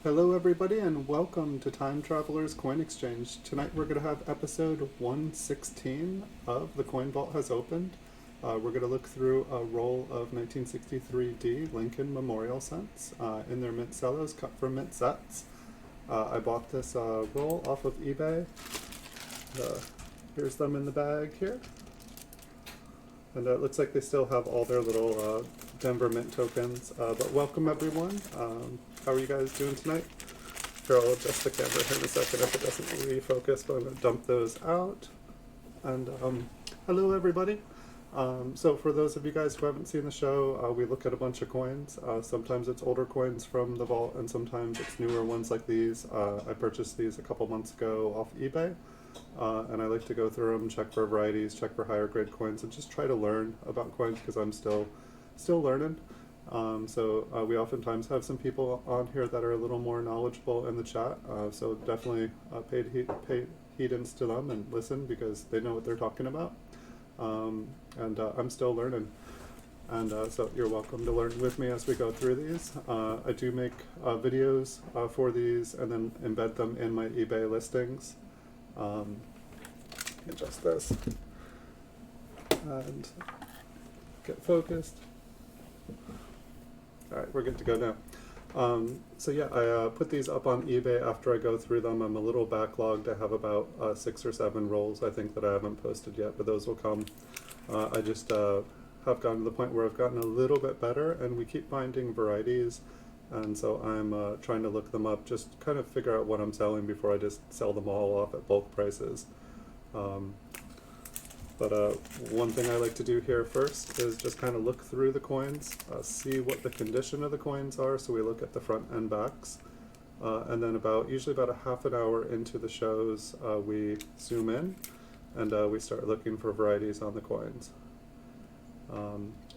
Hello everybody and welcome to Time Traveler's Coin Exchange. Tonight we're going to have episode 116 of The Coin Vault Has Opened. We're going to look through a roll of 1963D Lincoln Memorial cents in their mint cellos cut from mint sets. I bought this roll off of eBay. Here's them in the bag here. And it looks like they still have all their little Denver Mint tokens. But welcome everyone. How are you guys doing tonight? Here, I'll adjust the camera here in a second if it doesn't refocus, but I'm going to dump those out. And hello everybody. So for those of you guys who haven't seen the show, we look at a bunch of coins. Sometimes it's older coins from the vault and sometimes it's newer ones like these. I purchased these a couple months ago off eBay. And I like to go through them, check for varieties, check for higher grade coins, and just try to learn about coins because I'm still learning. So we oftentimes have some people on here that are a little more knowledgeable in the chat. So definitely pay heed to them and listen because they know what they're talking about. And I'm still learning. And so you're welcome to learn with me as we go through these. I do make videos for these and then embed them in my eBay listings. Adjust this and get focused. Alright, we're good to go now. So yeah, I put these up on eBay after I go through them. I'm a little backlogged. I have about 6 or 7 rolls I think that I haven't posted yet, but those will come. I just have gotten to the point where I've gotten a little bit better and we keep finding varieties. And so I'm trying to look them up, just kind of figure out what I'm selling before I just sell them all off at bulk prices. But one thing I like to do here first is just kind of look through the coins, see what the condition of the coins are, so we look at the front and backs. And then usually about a half an hour into the shows, we zoom in and we start looking for varieties on the coins.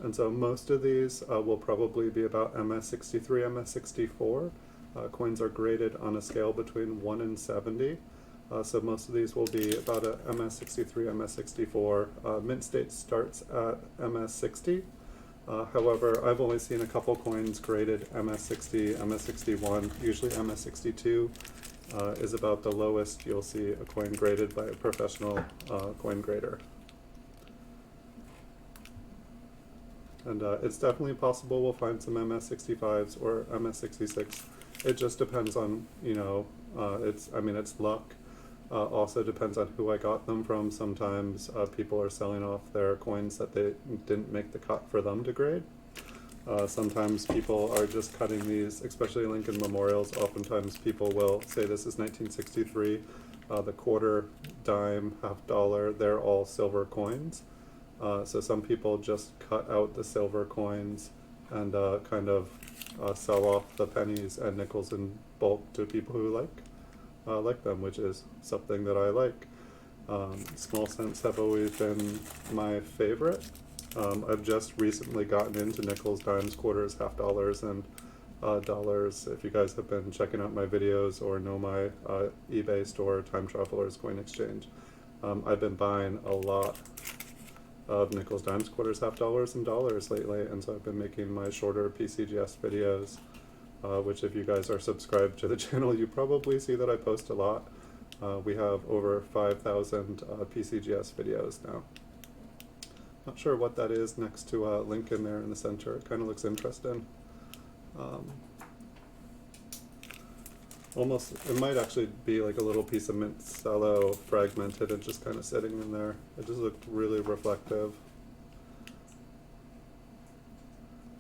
And so most of these will probably be about MS63, MS64. Coins are graded on a scale between 1 and 70. So most of these will be about a MS63, MS64. Mint state starts at MS60. However, I've only seen a couple coins graded MS60, MS61. Usually MS62 is about the lowest you'll see a coin graded by a professional coin grader. And it's definitely possible we'll find some MS65s or MS66. It just depends on, it's luck. Also depends on who I got them from. Sometimes people are selling off their coins that they didn't make the cut for them to grade. Sometimes people are just cutting these, especially Lincoln Memorials. Oftentimes people will say this is 1963. The quarter, dime, half dollar, they're all silver coins. So some people just cut out the silver coins and kind of sell off the pennies and nickels in bulk to people who like them, which is something that I like. Small cents have always been my favorite. I've just recently gotten into nickels, dimes, quarters, half dollars, and dollars. If you guys have been checking out my videos or know my eBay store, Time Traveler's Coin Exchange, I've been buying a lot of nickels, dimes, quarters, half dollars, and dollars lately, and so I've been making my shorter PCGS videos, which if you guys are subscribed to the channel, you probably see that I post a lot. We have over 5,000 PCGS videos now. Not sure what that is next to Lincoln there in the center. It kind of looks interesting. It might actually be like a little piece of mint cello fragmented and just kind of sitting in there. It just looked really reflective.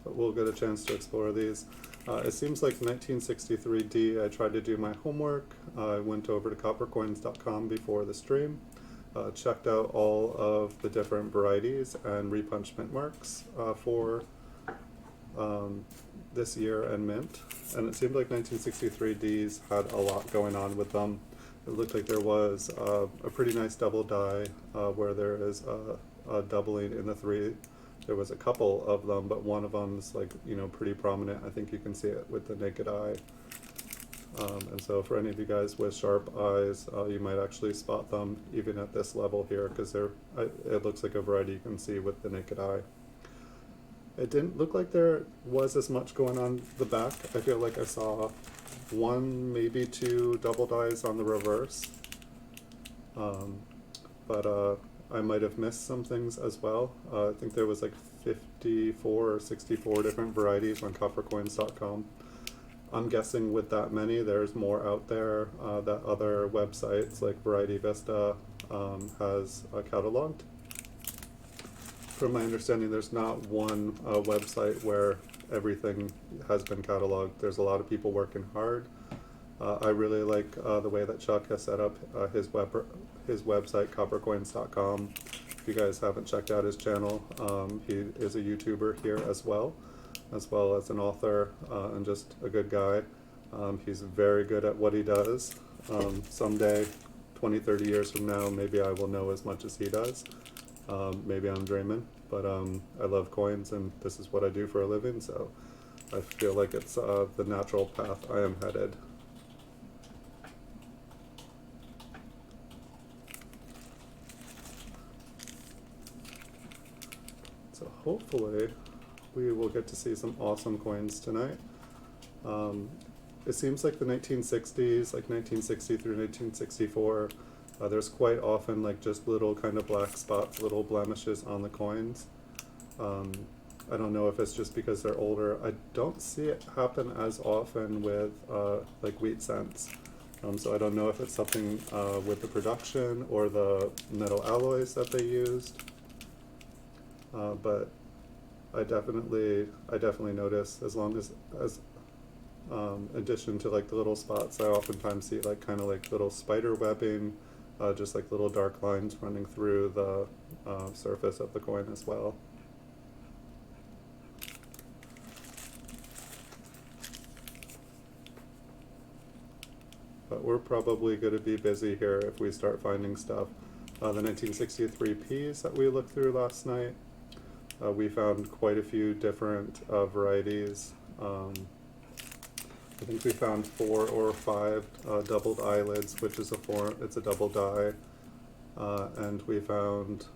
But we'll get a chance to explore these. It seems like 1963D, I tried to do my homework. I went over to coppercoins.com before the stream, checked out all of the different varieties and repunched mint marks for this year and mint, and it seemed like 1963Ds had a lot going on with them. It looked like there was a pretty nice double die where there is a doubling in the 3. There was a couple of them, but one of them is pretty prominent. I think you can see it with the naked eye. And so for any of you guys with sharp eyes, you might actually spot them even at this level here because it looks like a variety you can see with the naked eye. It didn't look like there was as much going on the back. I feel like I saw one, maybe two double dies on the reverse. But I might have missed some things as well. I think there was like 54 or 64 different varieties on coppercoins.com. I'm guessing with that many, there's more out there that other websites like Variety Vista has cataloged. From my understanding, there's not one website where everything has been cataloged. There's a lot of people working hard. I really like the way that Chuck has set up his website, coppercoins.com. If you guys haven't checked out his channel, he is a YouTuber here as well as an author and just a good guy. He's very good at what he does. Someday, 20, 30 years from now, maybe I will know as much as he does. Maybe I'm dreaming, but I love coins and this is what I do for a living, so I feel like it's the natural path I am headed. So hopefully we will get to see some awesome coins tonight. It seems like the 1960s, like 1960 through 1964, there's quite often like just little kind of black spots, little blemishes on the coins. I don't know if it's just because they're older. I don't see it happen as often with like wheat cents. So I don't know if it's something with the production or the metal alloys that they used. But I definitely notice, as long as addition to like the little spots, I oftentimes see like kind of like little spider webbing, just like little dark lines running through the surface of the coin as well. But we're probably going to be busy here if we start finding stuff. The 1963 Ps that we looked through last night, we found quite a few different varieties. I think we found 4 or 5 doubled eyelids, which is it's a double die. And we found,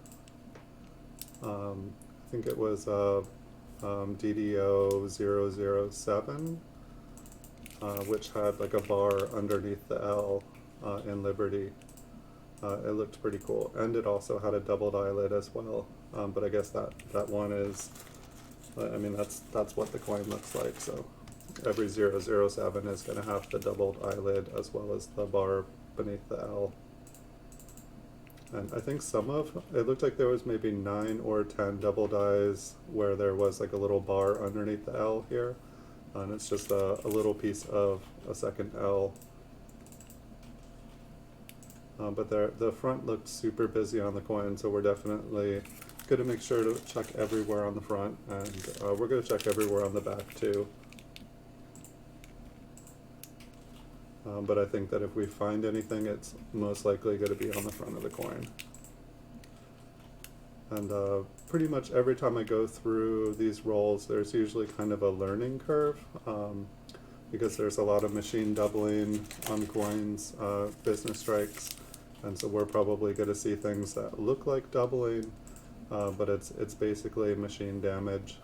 I think it was DDO 007, which had like a bar underneath the L in Liberty. It looked pretty cool, and it also had a doubled eyelid as well. But I guess that one is, I mean, that's what the coin looks like. So every 007 is going to have the doubled eyelid as well as the bar beneath the L. And I think it looked like there was maybe 9 or 10 double dies where there was like a little bar underneath the L here. And it's just a little piece of a second L. But the front looked super busy on the coin, so we're definitely going to make sure to check everywhere on the front, and we're going to check everywhere on the back too. But I think that if we find anything, it's most likely going to be on the front of the coin. And pretty much every time I go through these rolls, there's usually kind of a learning curve, because there's a lot of machine doubling on coins, business strikes, and so we're probably going to see things that look like doubling, but it's basically machine damage.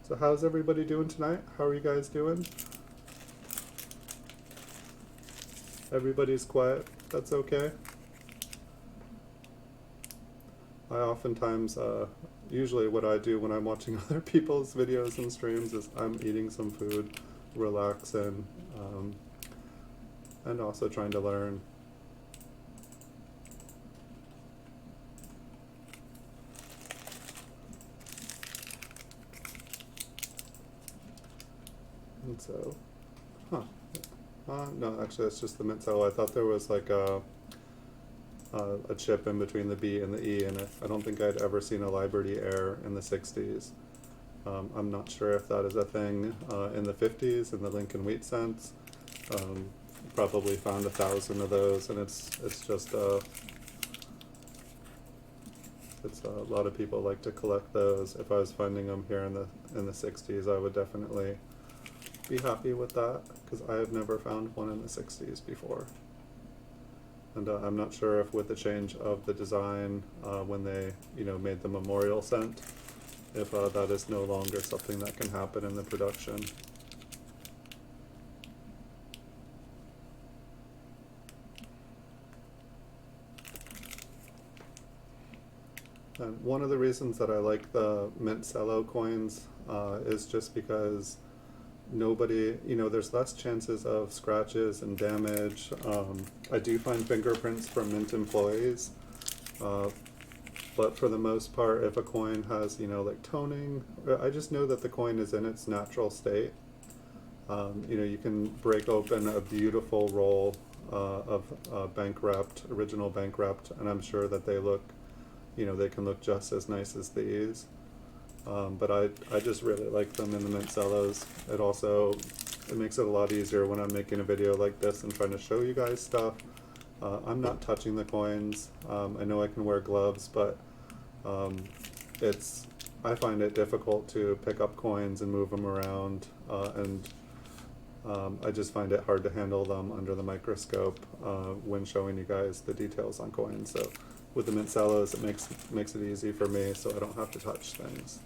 So how's everybody doing tonight? How are you guys doing? Everybody's quiet. That's okay. I oftentimes, usually what I do when I'm watching other people's videos and streams is I'm eating some food, relaxing, and also trying to learn. And so, no, actually it's just the mint cell. I thought there was like a chip in between the B and the E, and I don't think I'd ever seen a Liberty Air in the 60s. I'm not sure if that is a thing in the 50s in the Lincoln Wheat cents. Probably found 1,000 of those, and it's just it's a lot of people like to collect those. If I was finding them here in the 60s, I would definitely be happy with that, because I have never found one in the 60s before. And I'm not sure if with the change of the design when they made the memorial cent, if that is no longer something that can happen in the production. And one of the reasons that I like the mint Cello coins is just because nobody, there's less chances of scratches and damage. I do find fingerprints from mint employees, but for the most part, if a coin has, like toning, I just know that the coin is in its natural state. You can break open a beautiful roll of original bank wrapped, and I'm sure that they look, they can look just as nice as these. But I just really like them in the mint Cellos. It makes it a lot easier when I'm making a video like this and trying to show you guys stuff. I'm not touching the coins. I know I can wear gloves, but I find it difficult to pick up coins and move them around, and I just find it hard to handle them under the microscope when showing you guys the details on coins. So with the mint Cellos, it makes it easy for me, so I don't have to touch things.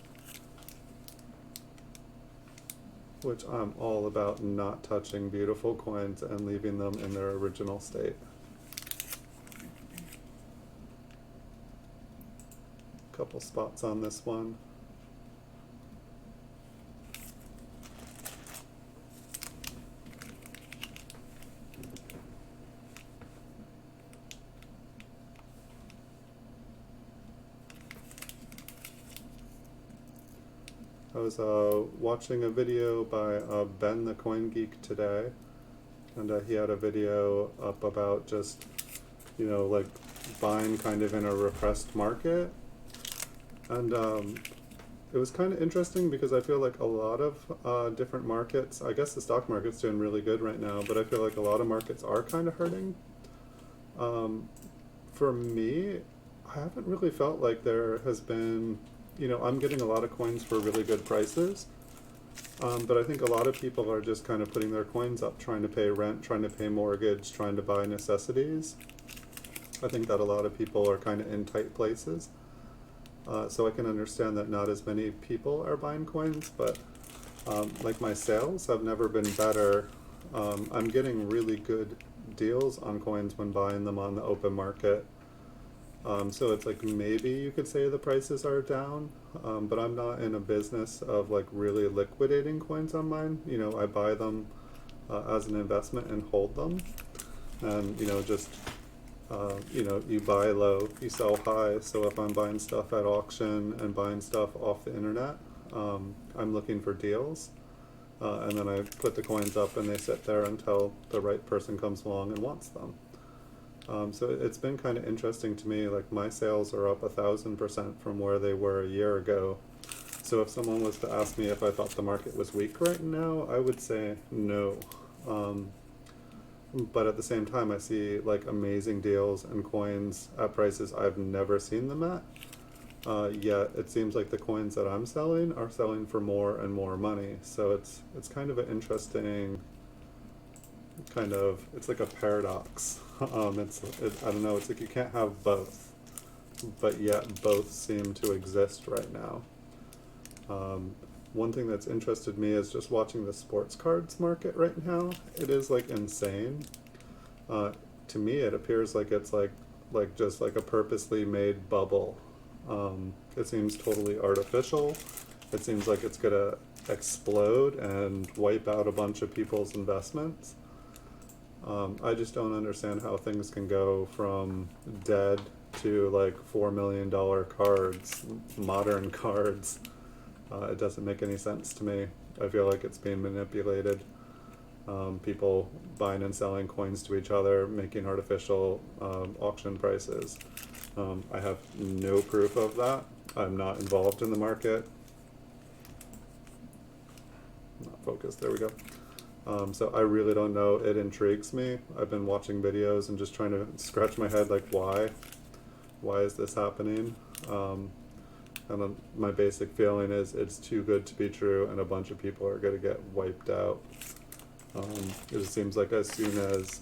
Which I'm all about, not touching beautiful coins and leaving them in their original state. Couple spots on this one. I was watching a video by Ben the Coin Geek today, and he had a video up about just, like buying kind of in a repressed market. And it was kind of interesting because I feel like a lot of different markets, I guess the stock market's doing really good right now, but I feel like a lot of markets are kind of hurting. For me, I haven't really felt like there has been, I'm getting a lot of coins for really good prices, but I think a lot of people are just kind of putting their coins up, trying to pay rent, trying to pay mortgage, trying to buy necessities. I think that a lot of people are kind of in tight places. So I can understand that not as many people are buying coins, but like my sales have never been better. I'm getting really good deals on coins when buying them on the open market. So it's like maybe you could say the prices are down, but I'm not in a business of like really liquidating coins on mine. I buy them as an investment and hold them, and just you buy low, you sell high. So if I'm buying stuff at auction and buying stuff off the internet, I'm looking for deals, and then I put the coins up and they sit there until the right person comes along and wants them. So it's been kind of interesting to me, like my sales are up 1,000% from where they were a year ago. So if someone was to ask me if I thought the market was weak right now, I would say no. But at the same time, I see like amazing deals and coins at prices I've never seen them at. Yet it seems like the coins that I'm selling are selling for more and more money. So it's kind of an interesting it's like a paradox. I don't know, it's like you can't have both, but yet both seem to exist right now. One thing that's interested me is just watching the sports cards market right now. It is like insane. To me, it appears like it's like just like a purposely made bubble. It seems totally artificial. It seems like it's gonna explode and wipe out a bunch of people's investments. I just don't understand how things can go from dead to like $4 million cards, modern cards. It doesn't make any sense to me. I feel like it's being manipulated. People buying and selling coins to each other, making artificial auction prices. I have no proof of that. I'm not involved in the market. Not focused, there we go. So I really don't know. It intrigues me. I've been watching videos and just trying to scratch my head like why? Why is this happening? And then my basic feeling is it's too good to be true and a bunch of people are going to get wiped out. It just seems like as soon as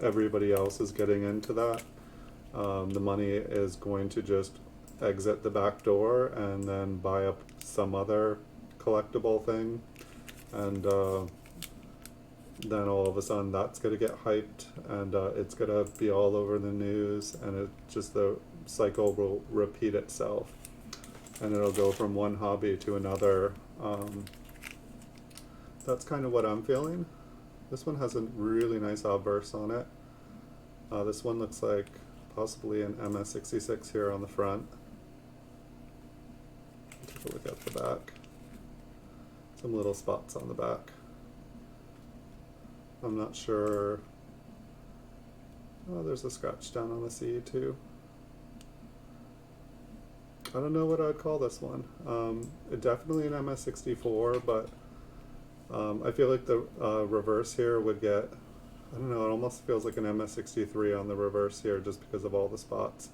everybody else is getting into that. The money is going to just exit the back door and then buy up some other collectible thing, and then all of a sudden that's going to get hyped, and it's going to be all over the news, and it just, the cycle will repeat itself, and it'll go from one hobby to another. That's kind of what I'm feeling. This one has a really nice obverse on it. This one looks like possibly an MS66 here on the front. Take a look at the back. Some little spots on the back. I'm not sure. Oh, there's a scratch down on the C too. I don't know what I'd call this one. Definitely an MS64, but I feel like the reverse here would get, I don't know, it almost feels like an MS63 on the reverse here just because of all the spots.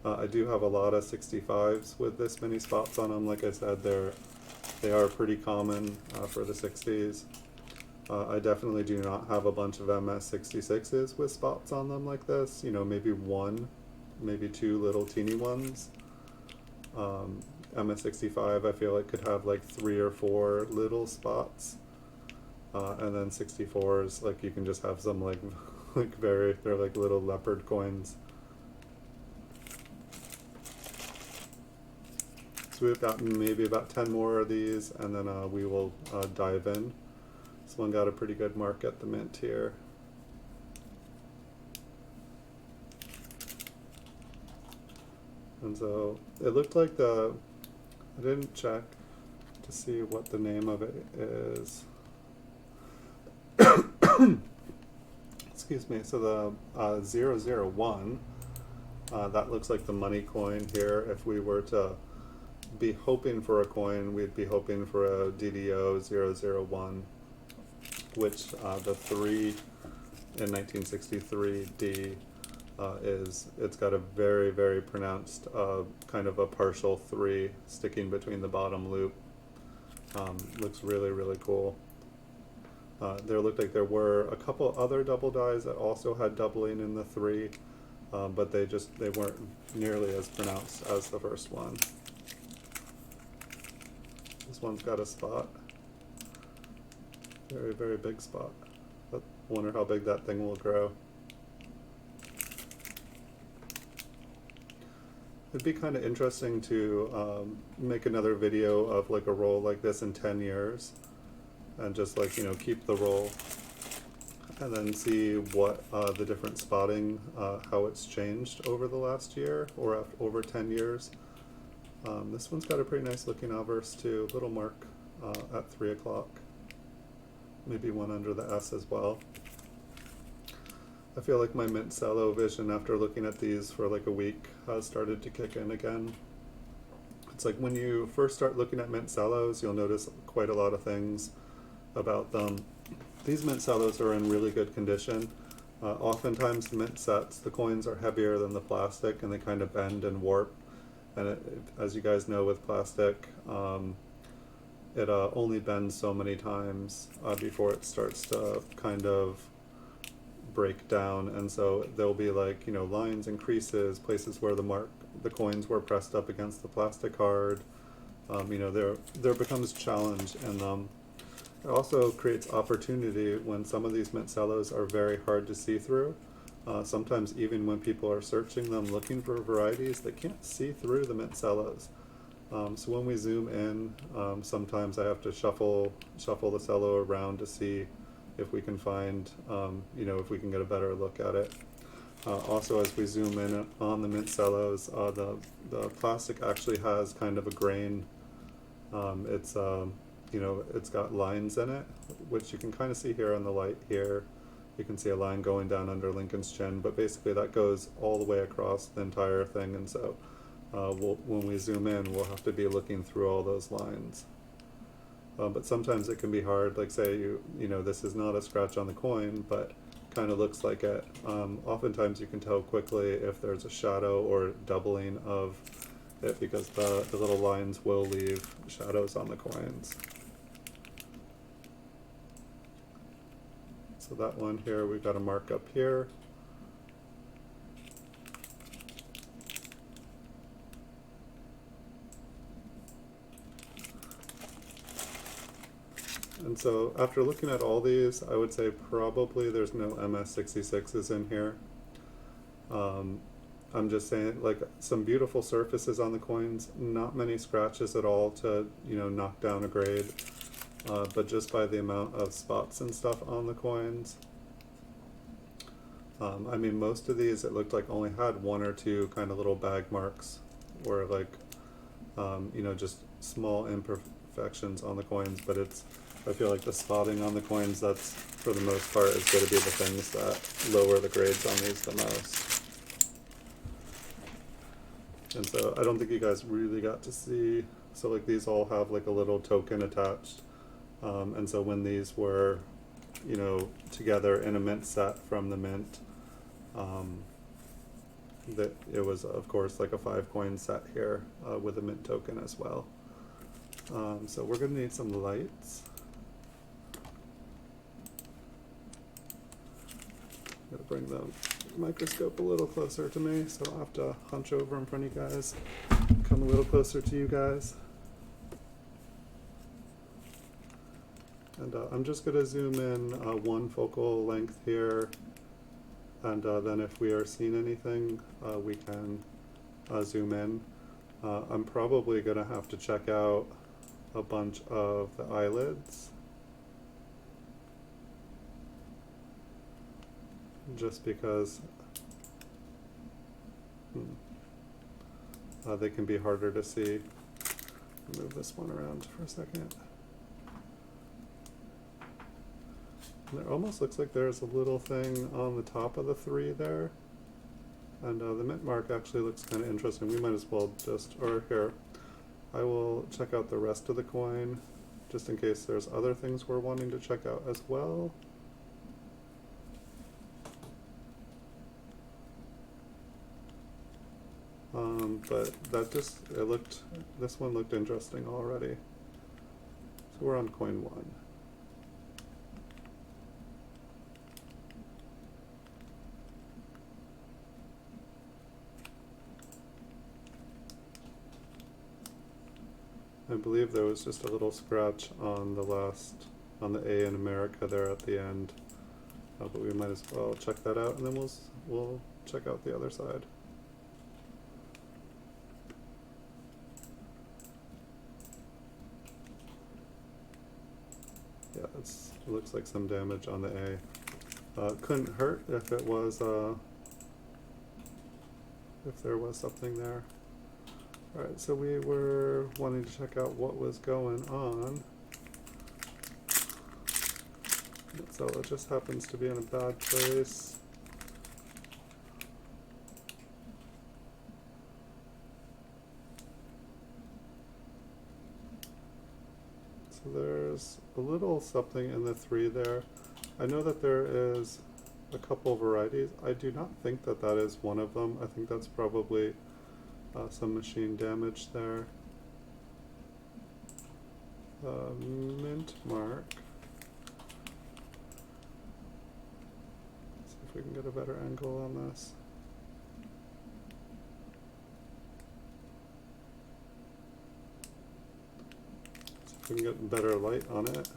I do have a lot of 65s with this many spots on them. Like I said, they are pretty common for the 60s. I definitely do not have a bunch of MS66s with spots on them like this. You know, maybe one, maybe two little teeny ones. MS65 I feel like could have like 3 or 4 little spots. And then 64s, like you can just have some like they're like little leopard coins. So we've got maybe about 10 more of these, and then we will dive in. This one got a pretty good mark at the mint here. And so it looked like I didn't check to see what the name of it is. Excuse me. So the 001, that looks like the money coin here. If we were to be hoping for a coin, we'd be hoping for a DDO 001, which the 3 in 1963 D it's got a very, very pronounced kind of a partial 3 sticking between the bottom loop. Looks really, really cool. There looked like there were a couple other double dies that also had doubling in the 3, but they weren't nearly as pronounced as the first one. This one's got a spot. Very, very big spot. I wonder how big that thing will grow. It'd be kind of interesting to make another video of like a roll like this in 10 years. And just like, you know, keep the roll and then see what the different spotting, how it's changed over the last year or over 10 years. This one's got a pretty nice looking obverse too, little mark at 3 o'clock. Maybe one under the S as well. I feel like my mint cello vision after looking at these for like a week has started to kick in again. It's like when you first start looking at mint cellos, you'll notice quite a lot of things about them. These mint cellos are in really good condition. Oftentimes the mint sets, the coins are heavier than the plastic and they kind of bend and warp. And as you guys know with plastic, it only bends so many times before it starts to kind of break down, and so there'll be like, you know, lines and creases, places where the coins were pressed up against the plastic card. You know, there becomes challenge in them. It also creates opportunity when some of these mint cellos are very hard to see through. Sometimes even when people are searching them looking for varieties, they can't see through the mint cellos. So when we zoom in, sometimes I have to shuffle the cello around to see if we can find, you know, if we can get a better look at it. Also, as we zoom in on the mint cellos, the plastic actually has kind of a grain. It's you know, it's got lines in it, which you can kind of see here on the light here. You can see a line going down under Lincoln's chin, but basically that goes all the way across the entire thing, and so when we zoom in, we'll have to be looking through all those lines. But sometimes it can be hard, like say you know, this is not a scratch on the coin, but kind of looks like it. Oftentimes you can tell quickly if there's a shadow or doubling of it because the little lines will leave shadows on the coins. So that one here, we've got a mark up here. And so after looking at all these, I would say probably there's no MS66s in here. I'm just saying, like, some beautiful surfaces on the coins, not many scratches at all to, you know, knock down a grade, but just by the amount of spots and stuff on the coins. I mean, most of these, it looked like only had one or two kind of little bag marks, or like, you know, just small imperfections on the coins, but I feel like the spotting on the coins, that's, for the most part, is going to be the things that lower the grades on these the most. And so I don't think you guys really got to see, so like these all have like a little token attached. And so when these were, you know, together in a mint set from the mint, that it was of course like a 5-coin set here with a mint token as well. So we're gonna need some lights. I'm gonna bring the microscope a little closer to me, so I'll have to hunch over in front of you guys, come a little closer to you guys. And I'm just going to zoom in one focal length here, and then if we are seeing anything, we can zoom in. I'm probably going to have to check out a bunch of the eyelids, just because they can be harder to see. Move this one around for a second. And it almost looks like there's a little thing on the top of the 3 there. And the mint mark actually looks kind of interesting. We might as well just, or here, I will check out the rest of the coin, just in case there's other things we're wanting to check out as well. But that just, this one looked interesting already. So we're on coin 1. I believe there was just a little scratch on on the A in America there at the end, but we might as well check that out, and then we'll check out the other side. Yeah, it looks like some damage on the A. Couldn't hurt if it was, if there was something there. Alright, so we were wanting to check out what was going on. So it just happens to be in a bad place. So there's a little something in the 3 there. I know that there is a couple varieties. I do not think that that is one of them. I think that's probably some machine damage there. Mint mark. See if we can get a better angle on this. See if we can get better light on it.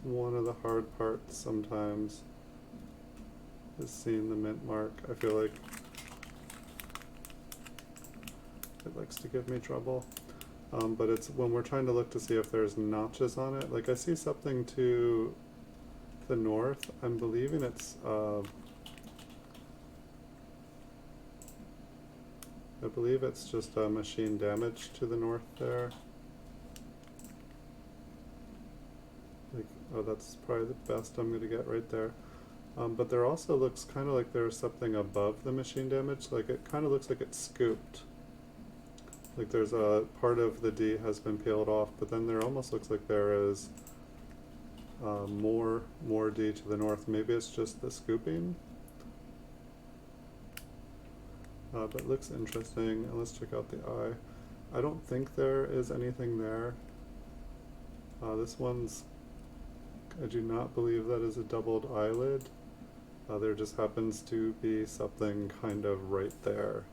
One of the hard parts sometimes is seeing the mint mark. I feel like it likes to give me trouble. But it's when we're trying to look to see if there's notches on it. Like I see something to the north. I'm believing it's I believe it's just machine damage to the north there. Oh, that's probably the best I'm going to get right there. But there also looks kind of like there's something above the machine damage. Like it kind of looks like it's scooped. Like there's a part of the D has been peeled off, but then there almost looks like there is more D to the north. Maybe it's just the scooping. But it looks interesting. And let's check out the eye. I don't think there is anything there. This one's, I do not believe that is a doubled eyelid. There just happens to be something kind of right there.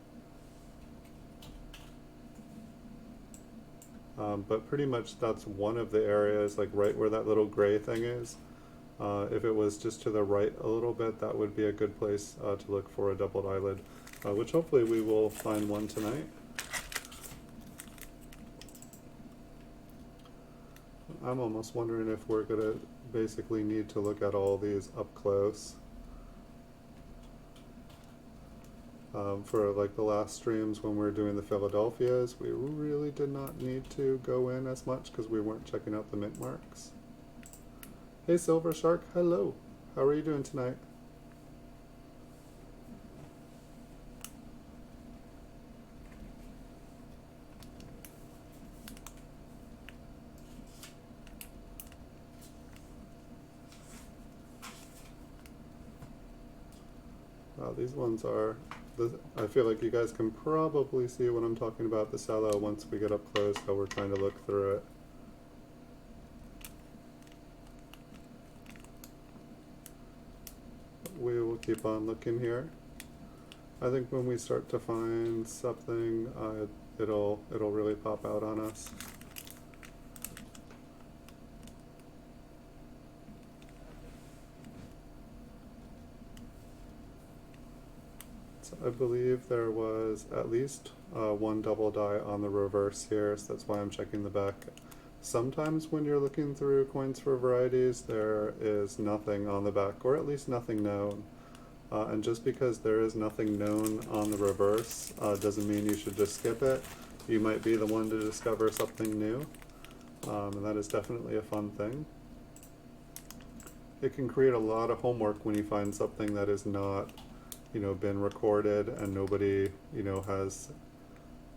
But pretty much that's one of the areas, like right where that little gray thing is. If it was just to the right a little bit, that would be a good place to look for a doubled eyelid, which hopefully we will find one tonight. I'm almost wondering if we're going to basically need to look at all these up close. For like the last streams when we were doing the Philadelphias, we really did not need to go in as much because we weren't checking out the mint marks. Hey Silver Shark, hello. How are you doing tonight? Wow, these ones are, I feel like you guys can probably see what I'm talking about, the cello, once we get up close, how we're trying to look through it. We will keep on looking here. I think when we start to find something, it'll really pop out on us. So I believe there was at least one double die on the reverse here, so that's why I'm checking the back. Sometimes when you're looking through coins for varieties, there is nothing on the back, or at least nothing known. And just because there is nothing known on the reverse doesn't mean you should just skip it. You might be the one to discover something new, and that is definitely a fun thing. It can create a lot of homework when you find something that is not, been recorded and nobody,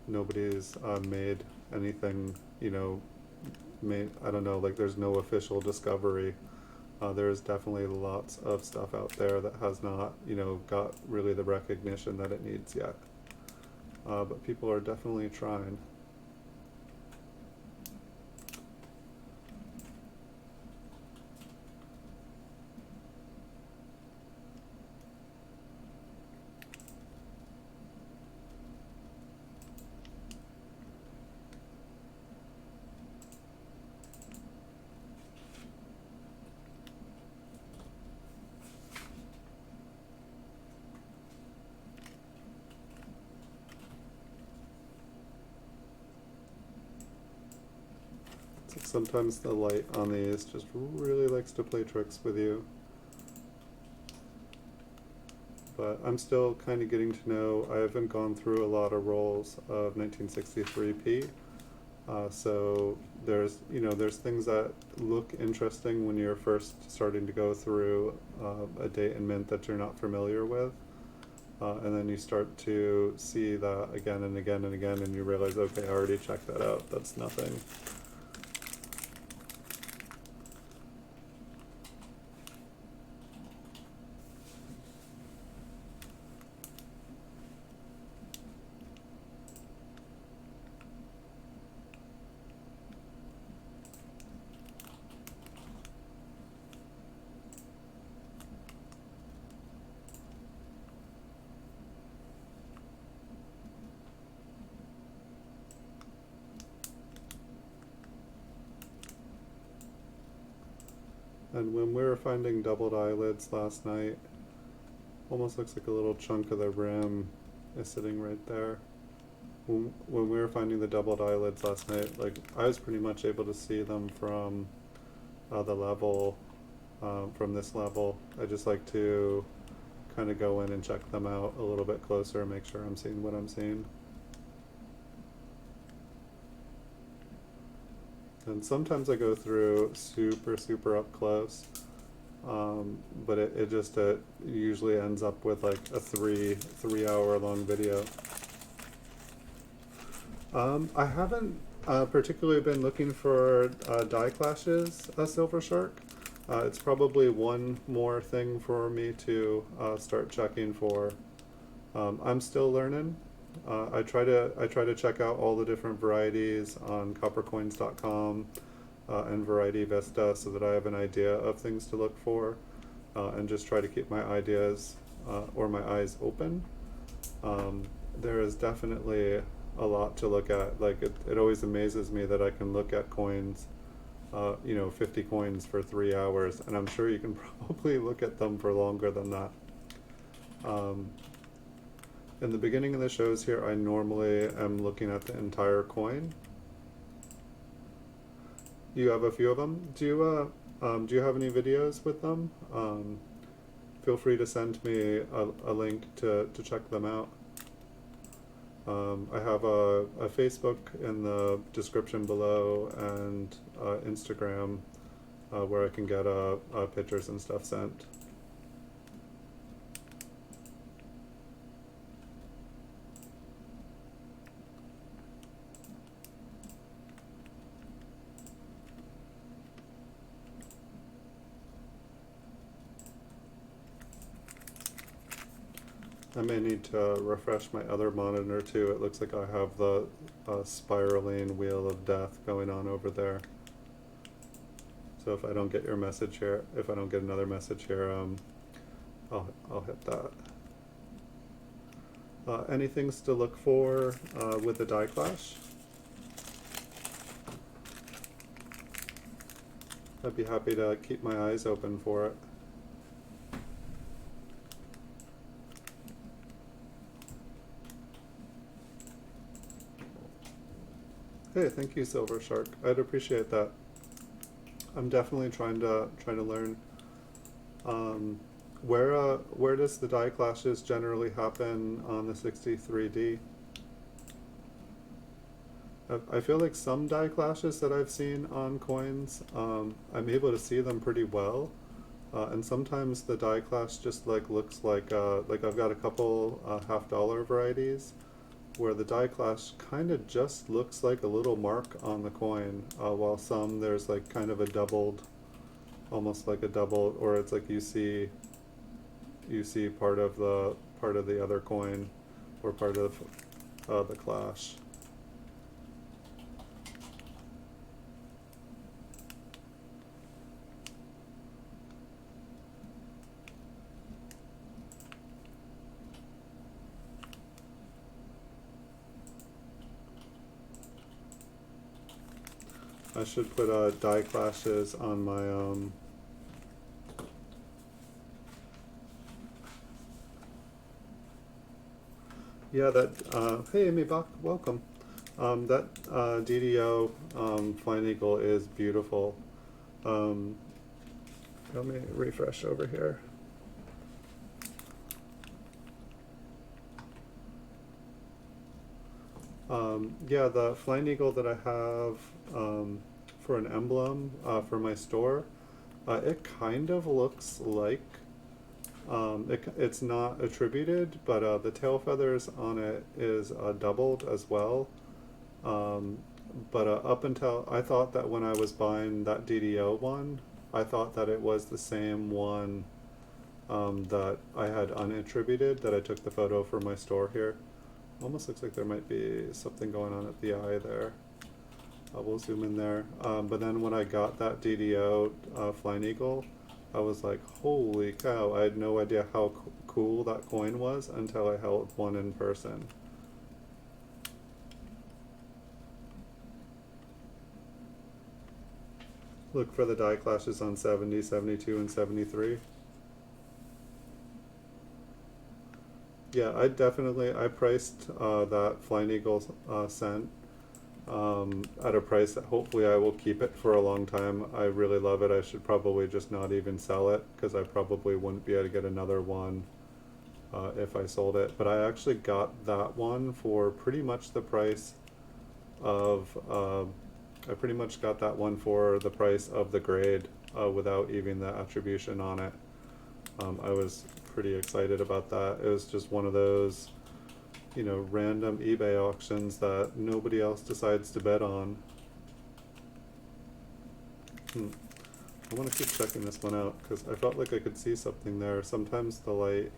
nobody's made anything, I don't know, like there's no official discovery. There's definitely lots of stuff out there that has not, got really the recognition that it needs yet. But people are definitely trying. Sometimes the light on these just really likes to play tricks with you. But I'm still kind of getting to know, I haven't gone through a lot of rolls of 1963p. So there's things that look interesting when you're first starting to go through a date and mint that you're not familiar with. And then you start to see that again and again and again, and you realize, okay, I already checked that out. That's nothing. And when we were finding doubled eyelids last night, almost looks like a little chunk of the rim is sitting right there. When we were finding the doubled eyelids last night, like I was pretty much able to see them from the level, from this level. I just like to kind of go in and check them out a little bit closer and make sure I'm seeing what I'm seeing. And sometimes I go through super up close, but it just usually ends up with like a three hour long video. I haven't particularly been looking for die clashes, Silver Shark. It's probably one more thing for me to start checking for. I'm still learning. I try to check out all the different varieties on coppercoins.com and Variety Vista so that I have an idea of things to look for. and just try to keep my ideas or my eyes open. There is definitely a lot to look at. Like it always amazes me that I can look at coins, 50 coins for 3 hours, and I'm sure you can probably look at them for longer than that. In the beginning of the shows here, I normally am looking at the entire coin. You have a few of them. Do you have any videos with them? Feel free to send me a link to check them out. I have a Facebook in the description below, and Instagram where I can get pictures and stuff sent. I may need to refresh my other monitor too. It looks like I have the spiraling wheel of death going on over there. So if I don't get your message here, if I don't get another message here, I'll hit that. Any things to look for with the die clash? I'd be happy to keep my eyes open for it. Hey, thank you, Silver Shark. I'd appreciate that. I'm definitely trying to learn. Where does the die clashes generally happen on the 63D? I feel like some die clashes that I've seen on coins, I'm able to see them pretty well, and sometimes the die clash just looks like I've got a couple $50 varieties where the die clash kind of just looks like a little mark on the coin, while some there's like kind of a doubled, almost like a double, or it's like you see part of the other coin, or part of the clash. I should put die clashes on my yeah, that hey Amy Bach, welcome. That DDO Flying Eagle is beautiful. Let me refresh over here. Yeah, the Flying Eagle that I have for an emblem for my store, it kind of looks like, it's not attributed, but the tail feathers on it is doubled as well. But up until, I thought that when I was buying that DDO one, I thought that it was the same one that I had unattributed, that I took the photo for my store here. Almost looks like there might be something going on at the eye there. We'll zoom in there. But then when I got that DDO Flying Eagle, I was like, holy cow, I had no idea how cool that coin was until I held one in person. Look for the die clashes on 70, 72, and 73. Yeah, I priced that Flying Eagle cent at a price that hopefully I will keep it for a long time. I really love it. I should probably just not even sell it, because I probably wouldn't be able to get another one if I sold it. But I actually got that one for pretty much the price of, I pretty much got that one for the price of the grade without even the attribution on it. I was pretty excited about that. It was just one of those, random eBay auctions that nobody else decides to bet on. I want to keep checking this one out, because I felt like I could see something there. Sometimes the light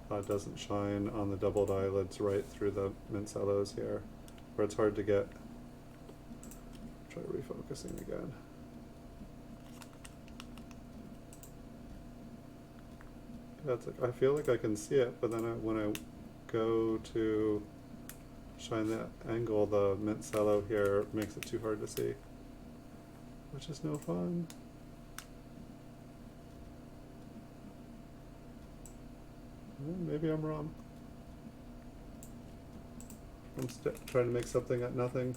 doesn't shine on the doubled eyelids right through the mint cellos here, where it's hard to get. Try refocusing again. Yeah, it's like I feel like I can see it, but then when I go to shine that angle, the mint cello here makes it too hard to see, which is no fun. Well, maybe I'm wrong. I'm trying to make something at nothing.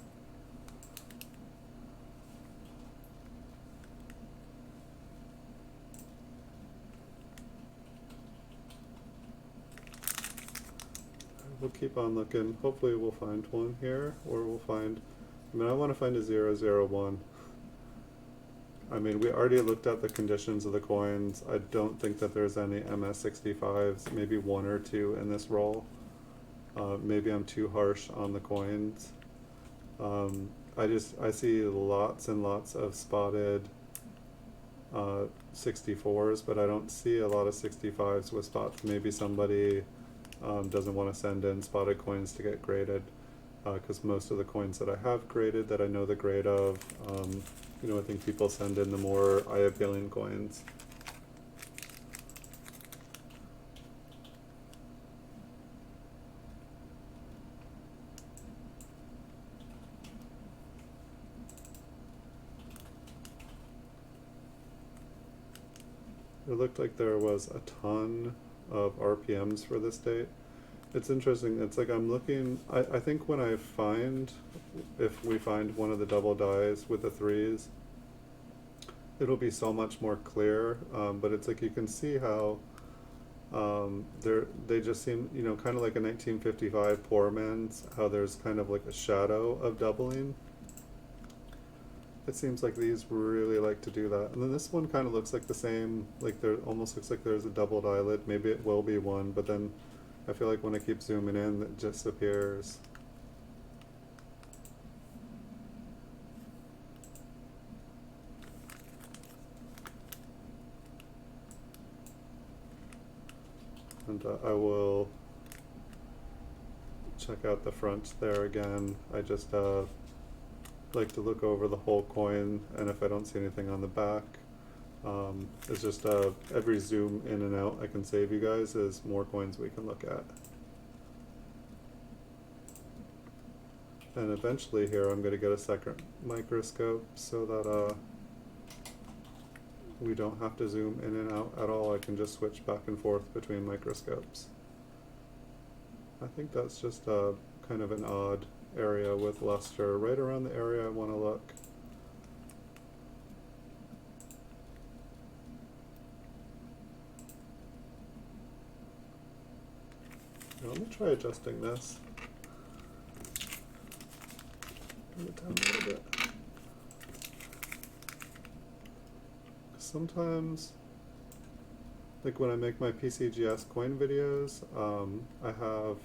We'll keep on looking. Hopefully we'll find one here, or we'll find, I mean, I want to find a 001. I mean, we already looked at the conditions of the coins. I don't think that there's any MS65s, maybe one or two in this roll. Maybe I'm too harsh on the coins. I see lots and lots of spotted 64s, but I don't see a lot of 65s with spots. Maybe somebody doesn't want to send in spotted coins to get graded, because most of the coins that I have graded that I know the grade of, you know, I think people send in the more eye-appealing coins. It looked like there was a ton of RPMs for this date. It's interesting, it's like I'm looking, I think when I find, if we find one of the double dies with the threes, it'll be so much more clear, but it's like you can see how they just seem, you know, kind of like a 1955 Poor Man's, how there's kind of like a shadow of doubling. It seems like these really like to do that. And then this one kind of looks like the same, like there almost looks like there's a doubled eyelid. Maybe it will be one, but then I feel like when I keep zooming in, it disappears. And I will check out the front there again. I just like to look over the whole coin, and if I don't see anything on the back, it's just every zoom in and out I can save you guys is more coins we can look at. And eventually here I'm going to get a second microscope so that we don't have to zoom in and out at all. I can just switch back and forth between microscopes. I think that's just kind of an odd area with luster, right around the area I want to look. Now, let me try adjusting this. Bring it down a little bit. Sometimes, like when I make my PCGS coin videos, I have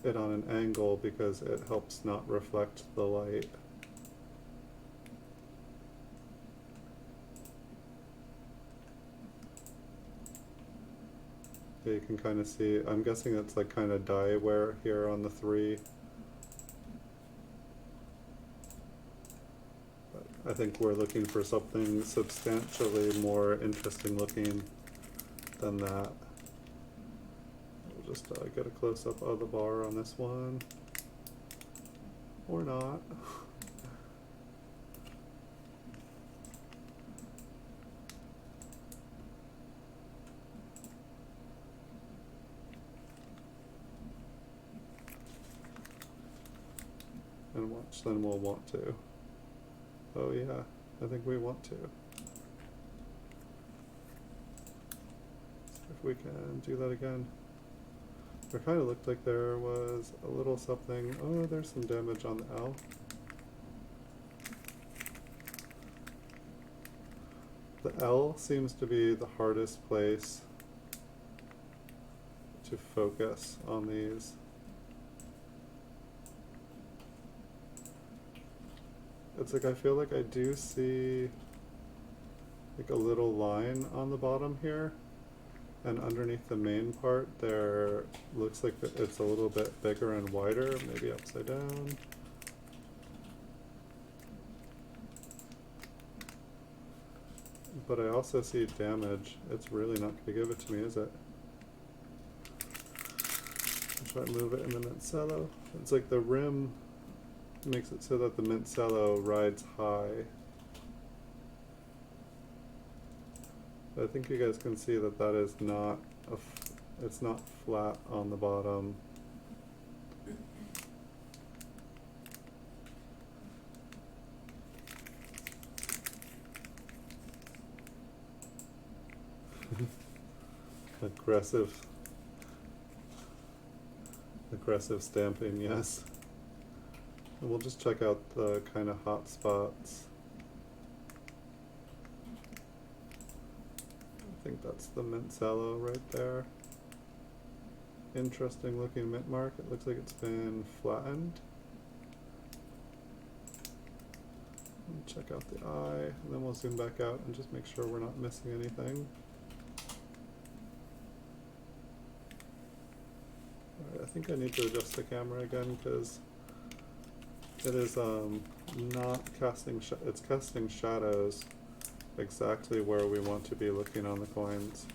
it on an angle because it helps not reflect the light. Yeah, you can kind of see, I'm guessing it's like kind of die wear here on the three. But I think we're looking for something substantially more interesting looking than that. Just get a close-up of the bar on this one, or not. And watch, then we'll want to. Oh yeah, I think we want to. See if we can do that again. It kind of looked like there was a little something. Oh, there's some damage on the L. The L seems to be the hardest place to focus on these. It's like I feel like I do see like a little line on the bottom here. And underneath the main part there looks like it's a little bit bigger and wider, maybe upside down. but I also see damage. It's really not going to give it to me, is it? I'll try to move it in the mint cello. It's like the rim makes it so that the mint cello rides high. But I think you guys can see that that is not it's not flat on the bottom. Aggressive stamping, yes. And we'll just check out the kind of hot spots. I think that's the mint cello right there. Interesting looking mint mark. It looks like it's been flattened. And check out the eye, and then we'll zoom back out and just make sure we're not missing anything. Alright, I think I need to adjust the camera again because it is not casting, it's casting shadows exactly where we want to be looking on the coins.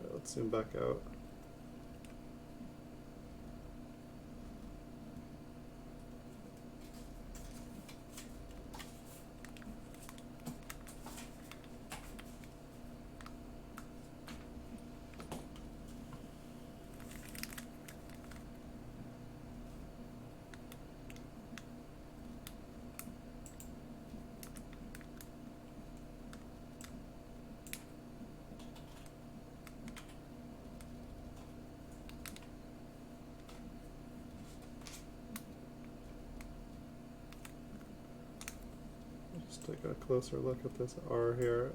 Right, let's zoom back out. Just take a closer look at this R here.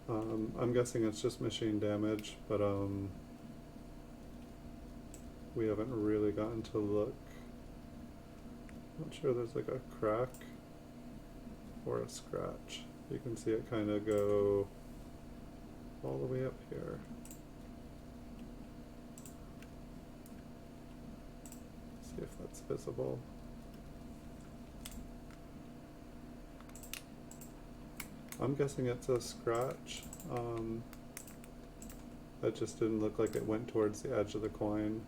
I'm guessing it's just machine damage, but we haven't really gotten to look. Not sure there's like a crack or a scratch. You can see it kind of go all the way up here. See if that's visible. I'm guessing it's a scratch. That just didn't look like it went towards the edge of the coin.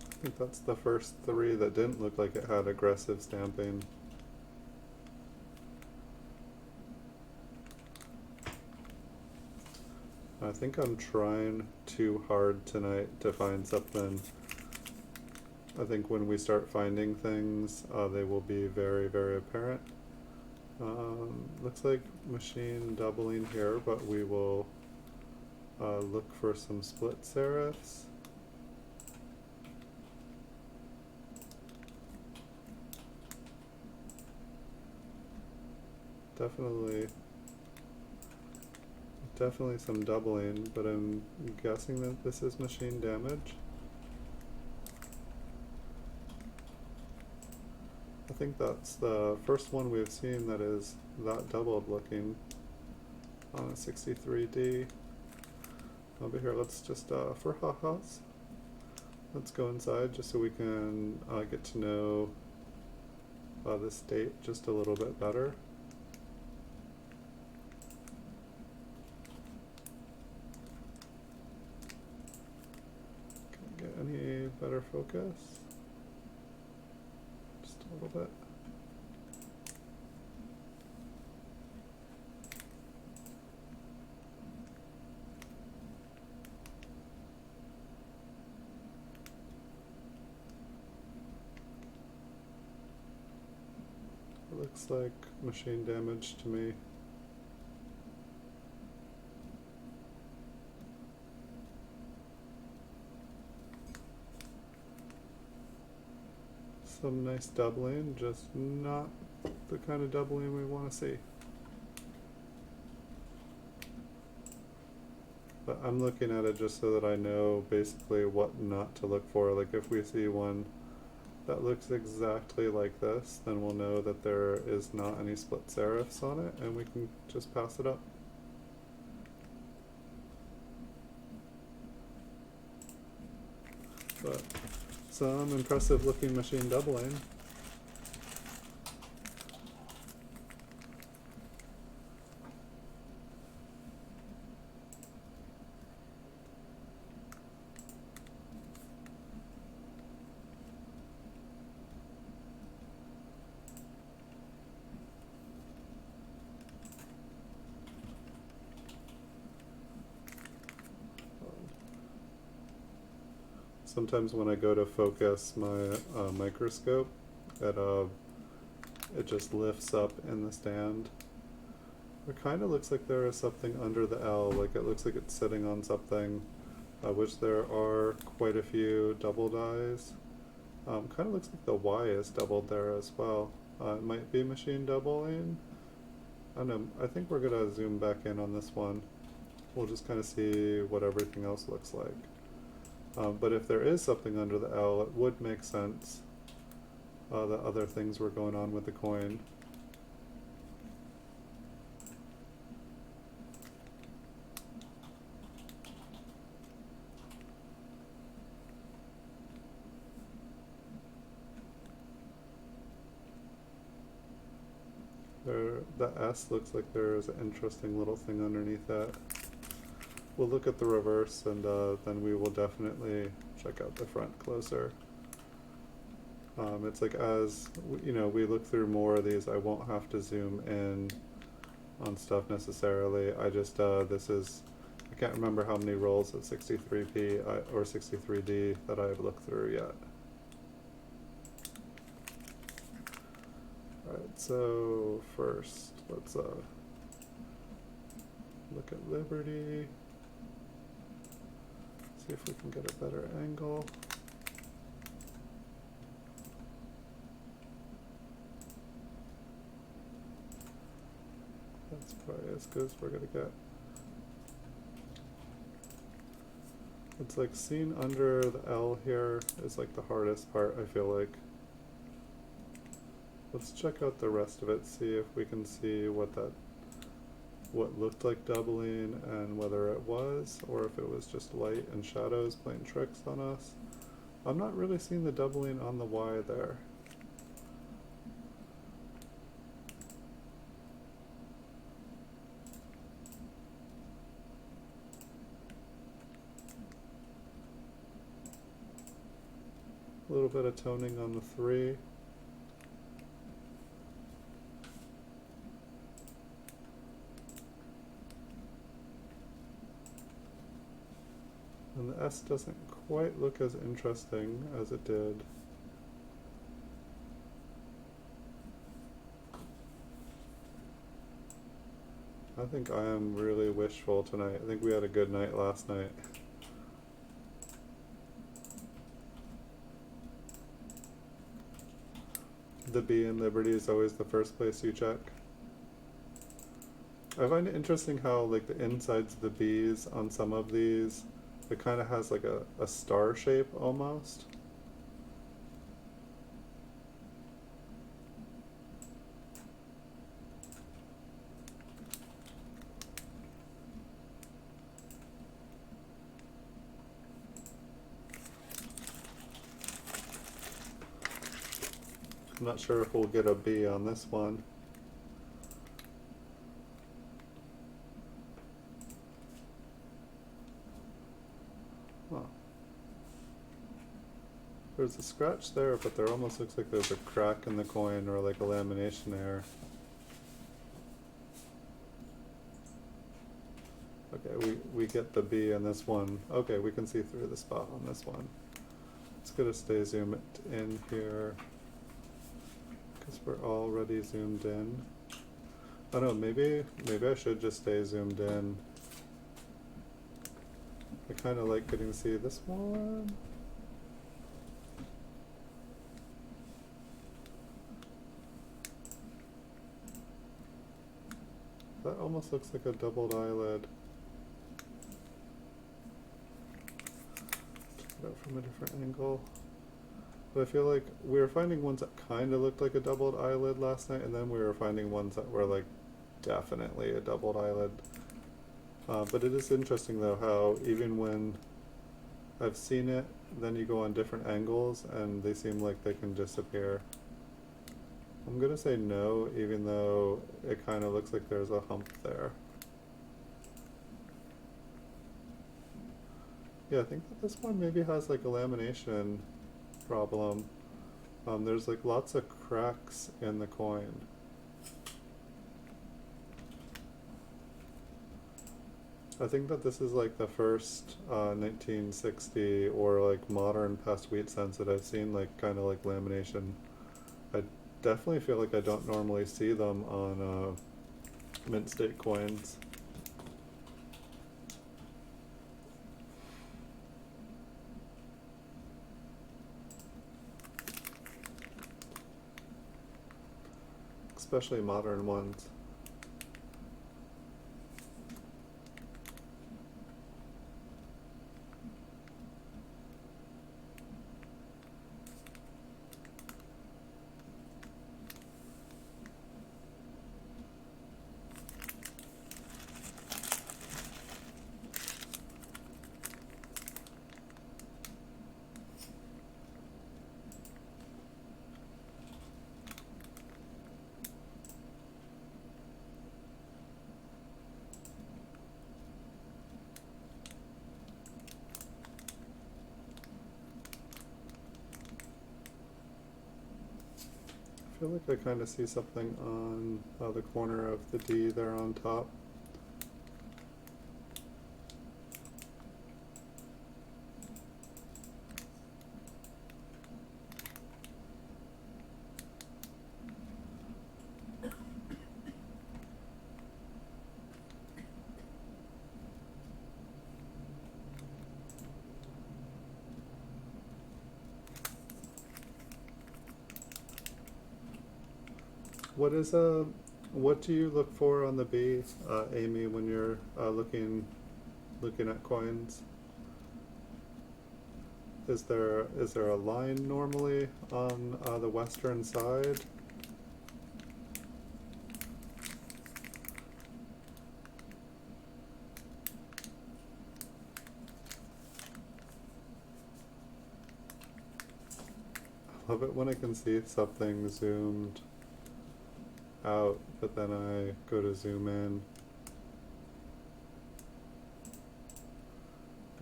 I think that's the first three that didn't look like it had aggressive stamping. I think I'm trying too hard tonight to find something. I think when we start finding things, they will be very, very apparent. Looks like machine doubling here, but we will look for some split serifs. Definitely some doubling, but I'm guessing that this is machine damage. I think that's the first one we've seen that is that doubled looking on a 63D. Over here, let's just, for ha-has, let's go inside just so we can get to know this date just a little bit better. Can I get any better focus? Just a little bit. Looks like machine damage to me. Some nice doubling, just not the kind of doubling we want to see. But I'm looking at it just so that I know basically what not to look for. Like if we see one that looks exactly like this, then we'll know that there is not any split serifs on it, and we can just pass it up. But some impressive looking machine doubling. Sometimes when I go to focus my microscope, it just lifts up in the stand. It kind of looks like there is something under the L, like it looks like it's sitting on something, which there are quite a few doubled eyes. Kind of looks like the Y is doubled there as well. It might be machine doubling. I don't know, I think we're gonna zoom back in on this one. We'll just kind of see what everything else looks like. But if there is something under the L, it would make sense that other things were going on with the coin. The S looks like there's an interesting little thing underneath that. We'll look at the reverse, and then we will definitely check out the front closer. It's like as we look through more of these, I won't have to zoom in on stuff necessarily. I just I can't remember how many rolls of 63p or 63D that I've looked through yet. Alright, so first let's look at Liberty. See if we can get a better angle. That's probably as good as we're gonna get. It's like seen under the L here is like the hardest part, I feel like. Let's check out the rest of it, see if we can see what looked like doubling and whether it was, or if it was just light and shadows playing tricks on us. I'm not really seeing the doubling on the Y there. A little bit of toning on the 3. And the S doesn't quite look as interesting as it did. I think I am really wishful tonight. I think we had a good night last night. The B in Liberty is always the first place you check. I find it interesting how like the insides of the B's on some of these, it kind of has like a star shape almost. I'm not sure if we'll get a B on this one. Huh. There's a scratch there, but there almost looks like there's a crack in the coin or like a lamination error. Okay, we get the B on this one. Okay, we can see through the spot on this one. It's gonna stay zoomed in here because we're already zoomed in. I don't know, maybe I should just stay zoomed in. I kind of like getting to see this one. almost looks like a doubled eyelid. Check it out from a different angle. But I feel like we were finding ones that kind of looked like a doubled eyelid last night, and then we were finding ones that were like definitely a doubled eyelid. But it is interesting though how even when I've seen it, then you go on different angles and they seem like they can disappear. I'm gonna say no, even though it kind of looks like there's a hump there. Yeah, I think that this one maybe has like a lamination problem. There's like lots of cracks in the coin. I think that this is like the first 1960 or like modern past wheat cents that I've seen like kind of like lamination. I definitely feel like I don't normally see them on mint state coins. Especially modern ones. I feel like I kind of see something on the corner of the D there on top. What do you look for on the B, Amy, when you're looking at coins? Is there a line normally on the western side? I love it when I can see something zoomed out, but then I go to zoom in.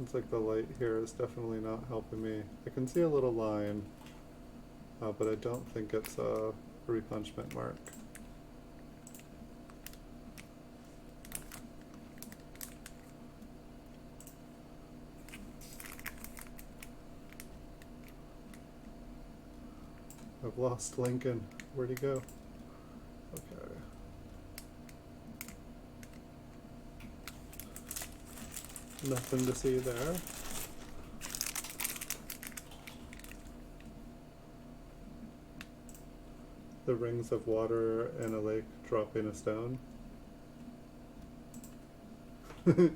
It's like the light here is definitely not helping me. I can see a little line, but I don't think it's a repunchment mark. I've lost Lincoln. Where'd he go? Okay. Nothing to see there. The rings of water in a lake dropping a stone. Oops,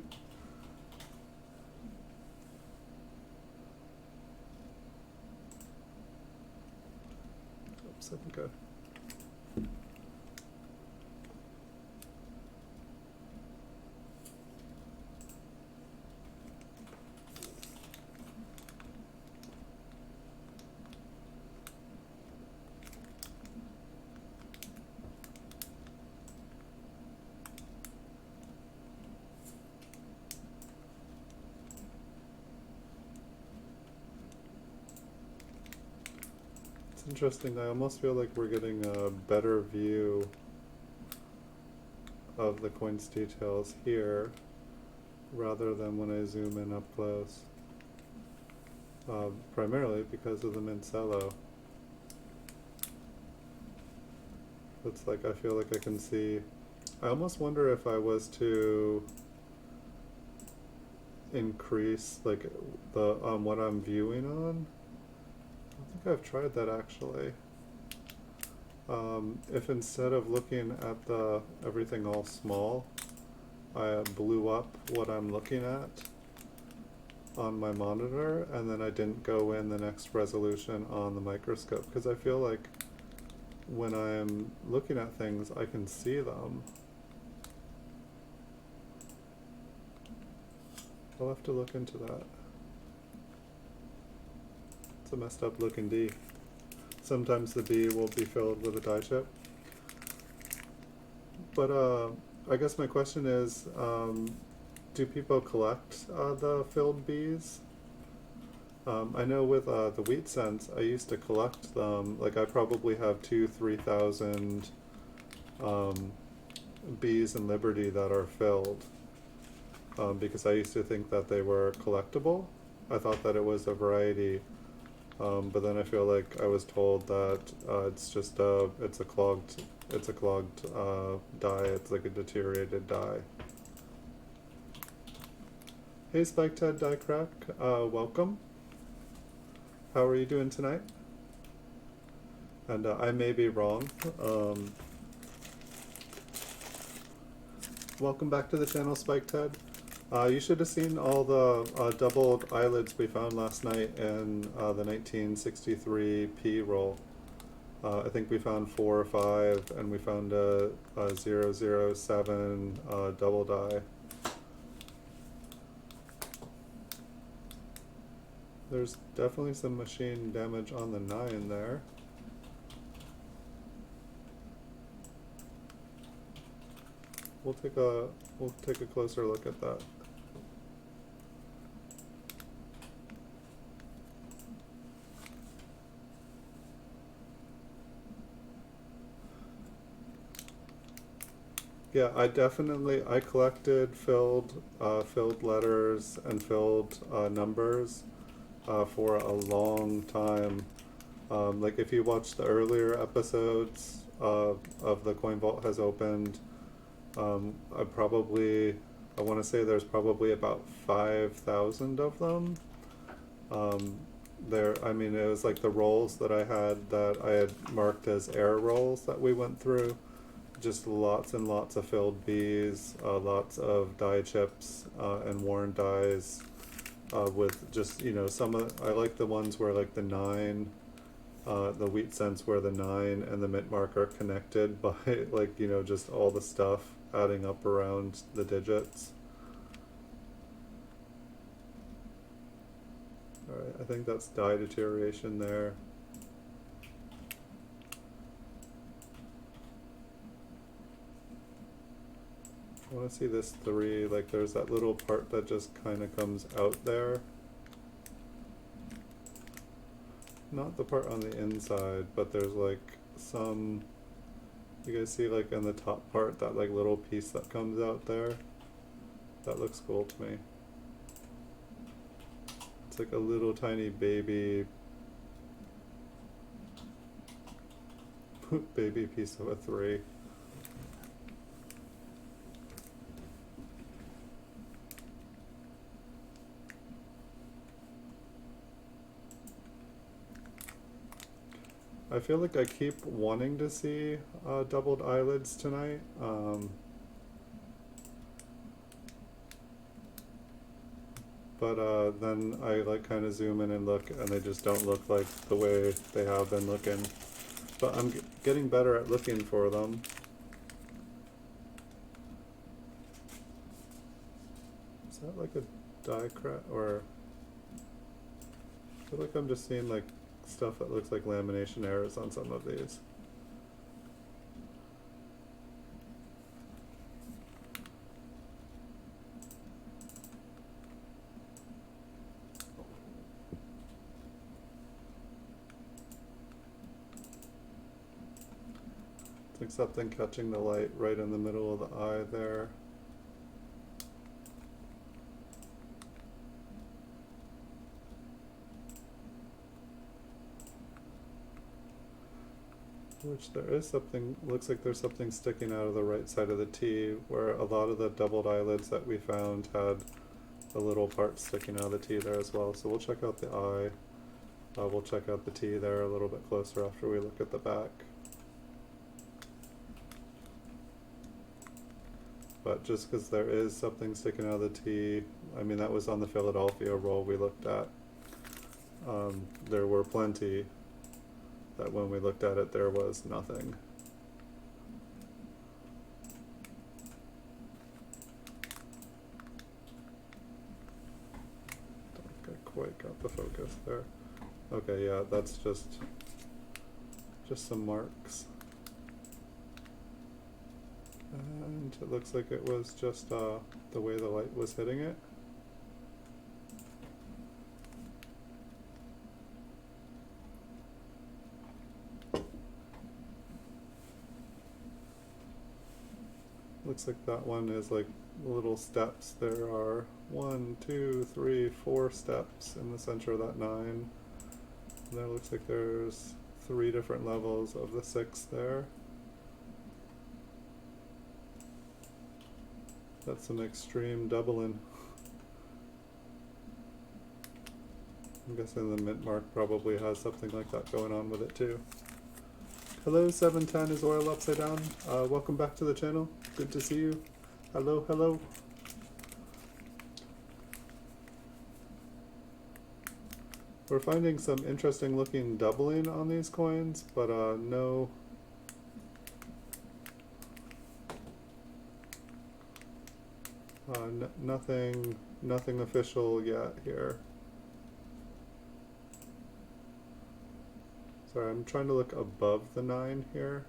I think it's interesting. I almost feel like we're getting a better view of the coin's details here rather than when I zoom in up close. Primarily because of the mint cello. It's like I feel like I can see. I almost wonder if I was to increase like the what I'm viewing on. I don't think I've tried that actually. If instead of looking at the everything all small, I blew up what I'm looking at on my monitor, and then I didn't go in the next resolution on the microscope, because I feel like when I'm looking at things, I can see them. I'll have to look into that. It's a messed up looking D. Sometimes the D will be filled with a die chip. But I guess my question is, do people collect the filled Bs? I know with the wheat cents, I used to collect them. Like I probably have 3,000 Bs in Liberty that are filled, because I used to think that they were collectible. I thought that it was a variety, but then I feel like I was told that it's just it's a clogged die. It's like a deteriorated die. Hey Spike Ted Die Crack, welcome. How are you doing tonight? And I may be wrong. Welcome back to the channel, Spike Ted. You should have seen all the doubled eyelids we found last night in the 1963 P roll. I think we found 4 or 5, and we found a 007 double die. There's definitely some machine damage on the 9 there. We'll take a closer look at that. Yeah, I collected filled letters and filled numbers for a long time. Like if you watch the earlier episodes of the Coin Vault Has Opened, I want to say there's probably about 5,000 of them. I mean, it was like the rolls that I had marked as error rolls that we went through. Just lots and lots of filled Bs, lots of die chips and worn dies, with just, you know, I like the ones where like the 9, the wheat cents where the 9 and the mint mark are connected by like, you know, just all the stuff adding up around the digits. Alright, I think that's die deterioration there. I want to see this 3, like there's that little part that just kind of comes out there. Not the part on the inside, but there's like some, you guys see like in the top part, that like little piece that comes out there? That looks cool to me. It's like a little tiny baby baby piece of a 3. I feel like I keep wanting to see doubled eyelids tonight. But then I like kind of zoom in and look, and they just don't look like the way they have been looking. But I'm getting better at looking for them. Is that like a die crack, or I feel like I'm just seeing like stuff that looks like lamination errors on some of these. It's like something catching the light right in the middle of the eye there. Which there is something, looks like there's something sticking out of the right side of the T, where a lot of the doubled eyelids that we found had a little part sticking out of the T there as well. So we'll check out the eye. We'll check out the T there a little bit closer after we look at the back. but just because there is something sticking out of the T, I mean, that was on the Philadelphia roll we looked at. There were plenty that when we looked at it, there was nothing. Don't quite got the focus there. Okay, yeah, that's just some marks. And it looks like it was just the way the light was hitting it. Looks like that one is like little steps. There are 1, 2, 3, 4 steps in the center of that 9. And there looks like there's 3 different levels of the 6 there. That's an extreme doubling. I'm guessing the mint mark probably has something like that going on with it too. Hello, 710 is oil upside down. Welcome back to the channel. Good to see you. Hello, hello. We're finding some interesting looking doubling on these coins, but nothing official yet here. Sorry, I'm trying to look above the 9 here.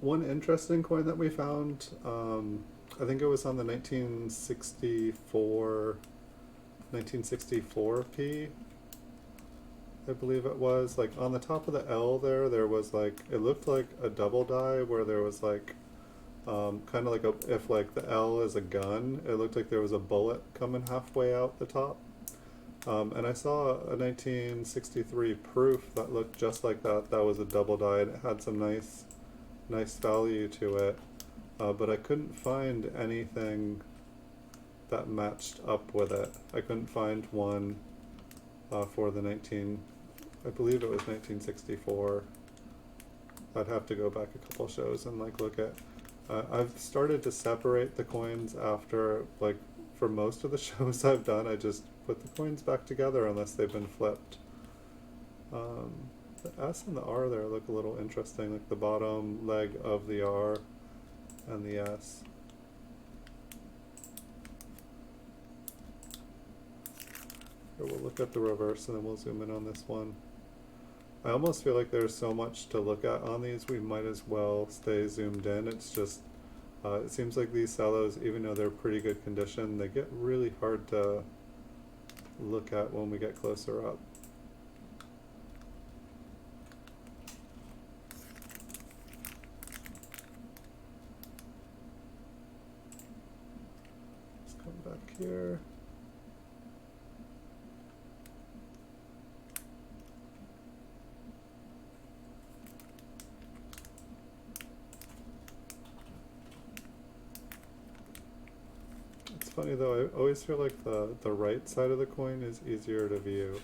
One interesting coin that we found, I think it was on the 1964p, I believe it was. Like on the top of the L there was like, it looked like a double die where there was like, kind of like if like the L is a gun, it looked like there was a bullet coming halfway out the top. And I saw a 1963 proof that looked just like that. That was a double die and it had some nice value to it. But I couldn't find anything that matched up with it. I couldn't find one for the I believe it was 1964. I'd have to go back a couple shows and like look at. I've started to separate the coins after, like, for most of the shows I've done, I just put the coins back together unless they've been flipped. The S and the R there look a little interesting, like the bottom leg of the R and the S. Here, we'll look at the reverse and then we'll zoom in on this one. I almost feel like there's so much to look at on these, we might as well stay zoomed in. It's just, it seems like these Cellos, even though they're pretty good condition, they get really hard to look at when we get closer up. Let's come back here. Funny though, I always feel like the right side of the coin is easier to view.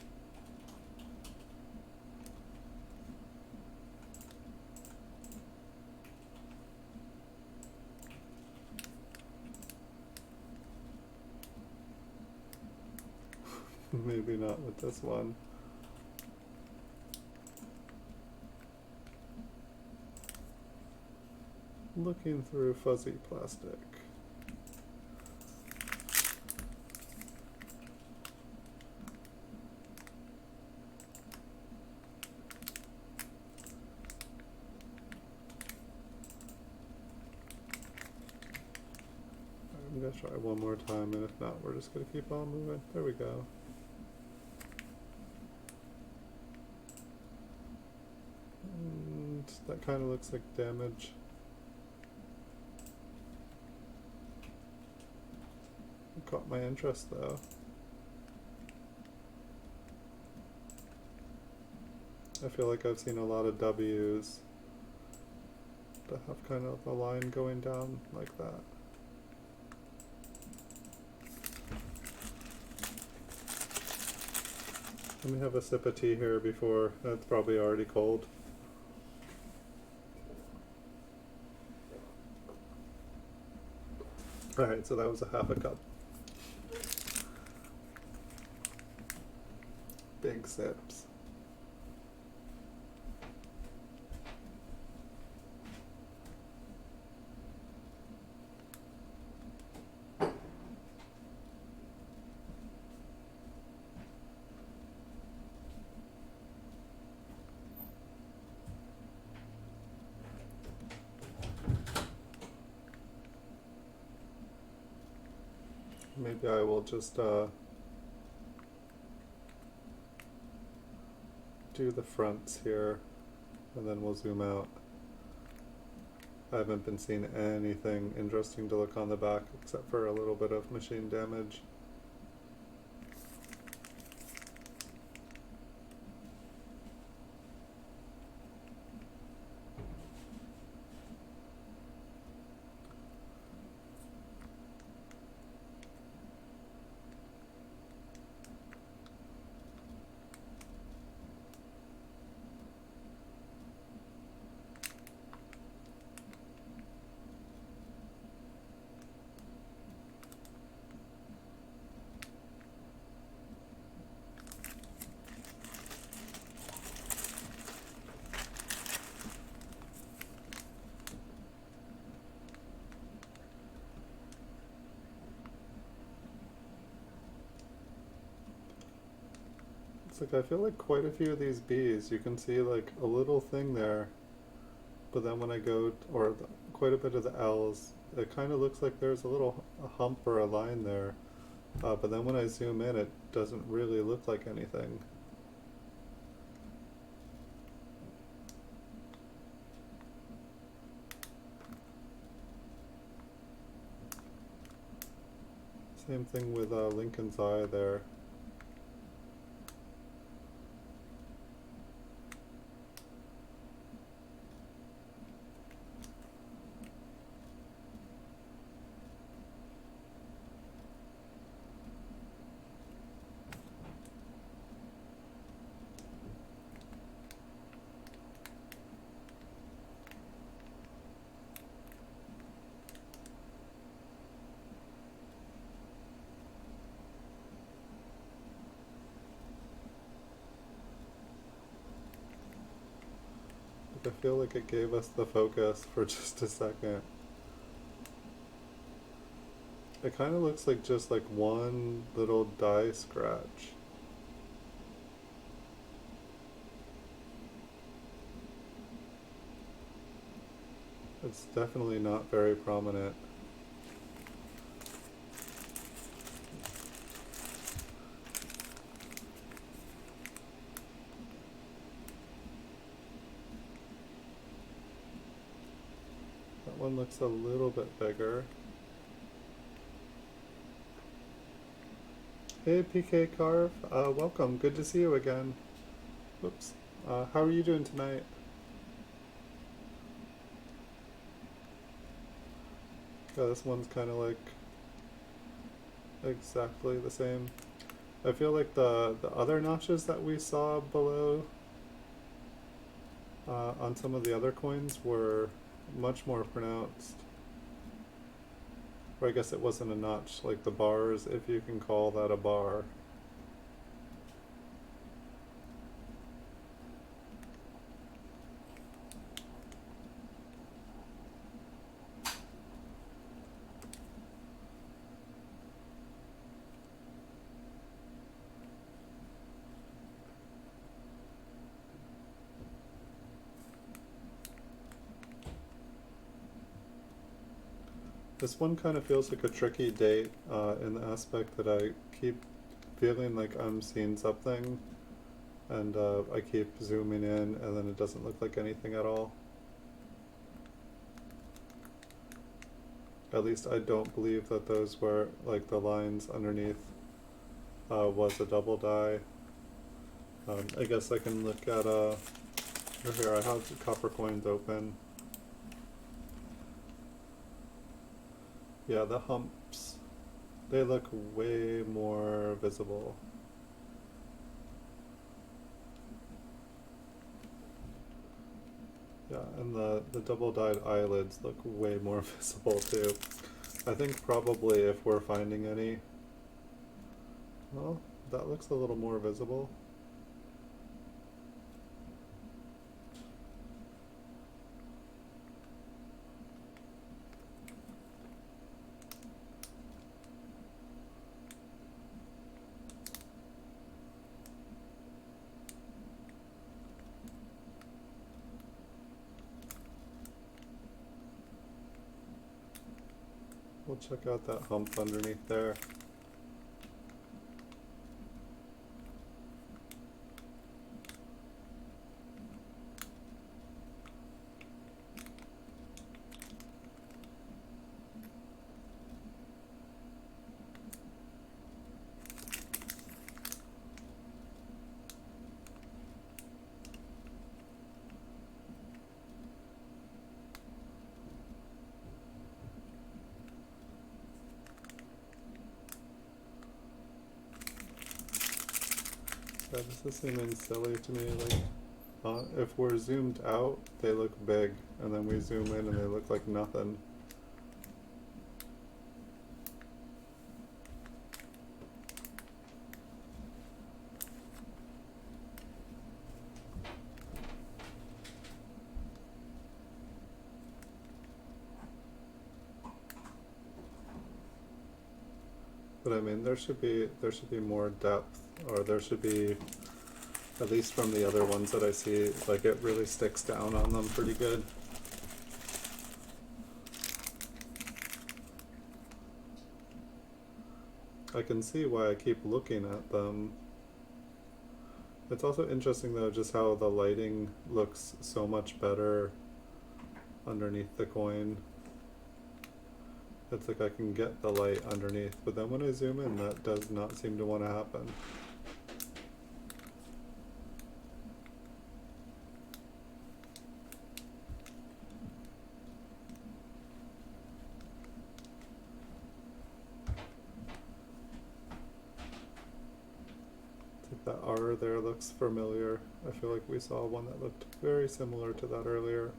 Maybe not with this one. Looking through fuzzy plastic. I'm going to try one more time, and if not, we're just going to keep on moving. There we go. And that kind of looks like damage. It caught my interest, though. I feel like I've seen a lot of W's that have kind of a line going down like that. Let me have a sip of tea here before, it's probably already cold. Alright, so that was a half a cup. Big sips. Maybe I will just do the fronts here, and then we'll zoom out. I haven't been seeing anything interesting to look on the back, except for a little bit of machine damage. It's like I feel like quite a few of these B's, you can see like a little thing there, but then when I go, quite a bit of the L's, it kind of looks like there's a little hump or a line there, but then when I zoom in, it doesn't really look like anything. Same thing with Lincoln's Eye there. I feel like it gave us the focus for just a second. It kind of looks like just like one little die scratch. It's definitely not very prominent. That one looks a little bit bigger. Hey PK Carve, welcome, good to see you again. Whoops. How are you doing tonight? Yeah, this one's kind of like exactly the same. I feel like the other notches that we saw below on some of the other coins were much more pronounced. Or I guess it wasn't a notch, like the bars, if you can call that a bar. This one kind of feels like a tricky date in the aspect that I keep feeling like I'm seeing something, and I keep zooming in and then it doesn't look like anything at all. At least I don't believe that those were, like the lines underneath was a double die. I guess I can look at, here I have the copper coins open. Yeah, the humps, they look way more visible. Yeah, and the double-dyed eyelids look way more visible too. I think probably if we're finding any, well, that looks a little more visible. We'll check out that hump underneath there. Yeah, this is seeming silly to me. Like, if we're zoomed out, they look big, and then we zoom in and they look like nothing. But I mean, there should be more depth, or there should be, at least from the other ones that I see, like it really sticks down on them pretty good. I can see why I keep looking at them. It's also interesting though just how the lighting looks so much better underneath the coin. It's like I can get the light underneath, but then when I zoom in, that does not seem to want to happen. I think that R there looks familiar. I feel like we saw one that looked very similar to that earlier.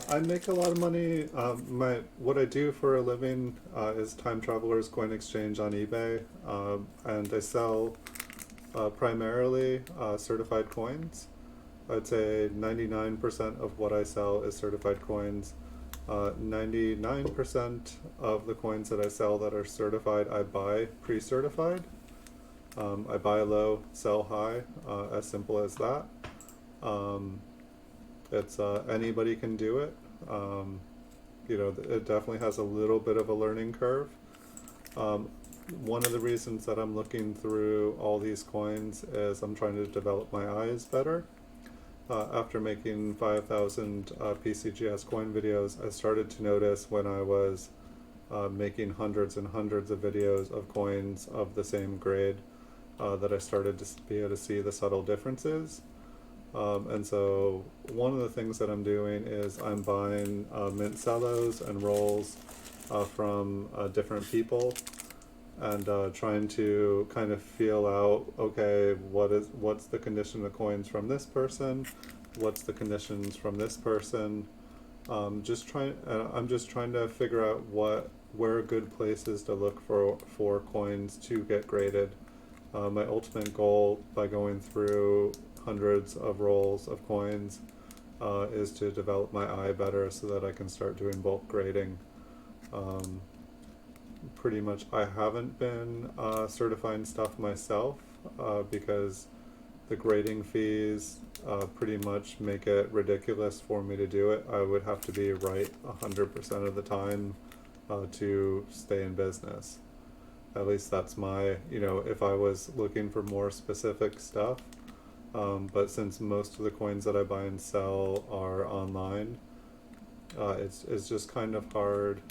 I make a lot of money. What I do for a living is Time Traveler's Coin Exchange on eBay, and I sell primarily certified coins. I'd say 99% of what I sell is certified coins. 99% of the coins that I sell that are certified, I buy pre-certified. I buy low, sell high, as simple as that. It's anybody can do it. You know, it definitely has a little bit of a learning curve. One of the reasons that I'm looking through all these coins is I'm trying to develop my eyes better. After making 5,000 PCGS coin videos, I started to notice when I was making hundreds and hundreds of videos of coins of the same grade that I started to be able to see the subtle differences. And so one of the things that I'm doing is I'm buying mint cellos and rolls from different people, and trying to kind of feel out, okay, what's the condition of coins from this person, what's the conditions from this person. I'm just trying to figure out where good places to look for coins to get graded. My ultimate goal by going through hundreds of rolls of coins is to develop my eye better so that I can start doing bulk grading. Pretty much I haven't been certifying stuff myself because the grading fees pretty much make it ridiculous for me to do it. I would have to be right 100% of the time to stay in business. At least that's my, you know, if I was looking for more specific stuff. But since most of the coins that I buy and sell are online, it's just kind of hard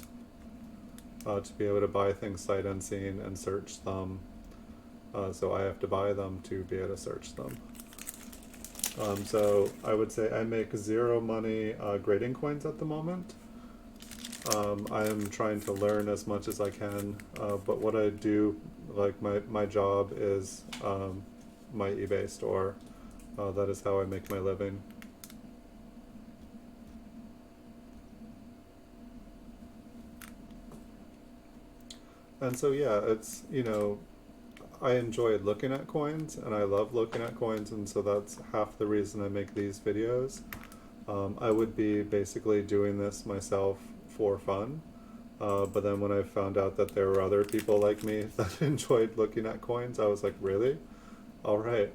to be able to buy things sight unseen and search them. So I have to buy them to be able to search them. So I would say I make zero money grading coins at the moment. I am trying to learn as much as I can, but what I do, like my job is my eBay store. That is how I make my living. And so yeah, it's, I enjoy looking at coins and I love looking at coins, and so that's half the reason I make these videos. I would be basically doing this myself for fun, but then when I found out that there were other people like me that enjoyed looking at coins, I was like, really? All right,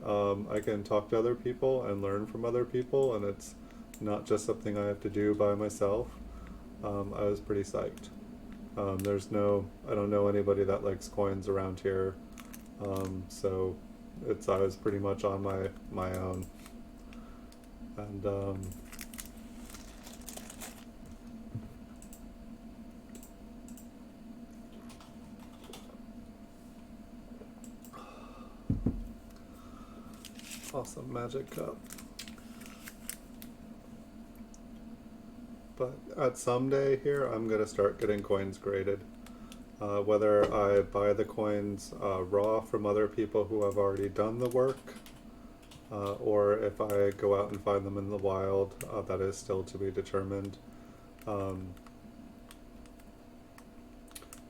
I can talk to other people and learn from other people, and it's not just something I have to do by myself. I was pretty psyched. I don't know anybody that likes coins around here, so I was pretty much on my own, and awesome magic cup. But at some day here, I'm gonna start getting coins graded. Whether I buy the coins raw from other people who have already done the work, or if I go out and find them in the wild, that is still to be determined. Um,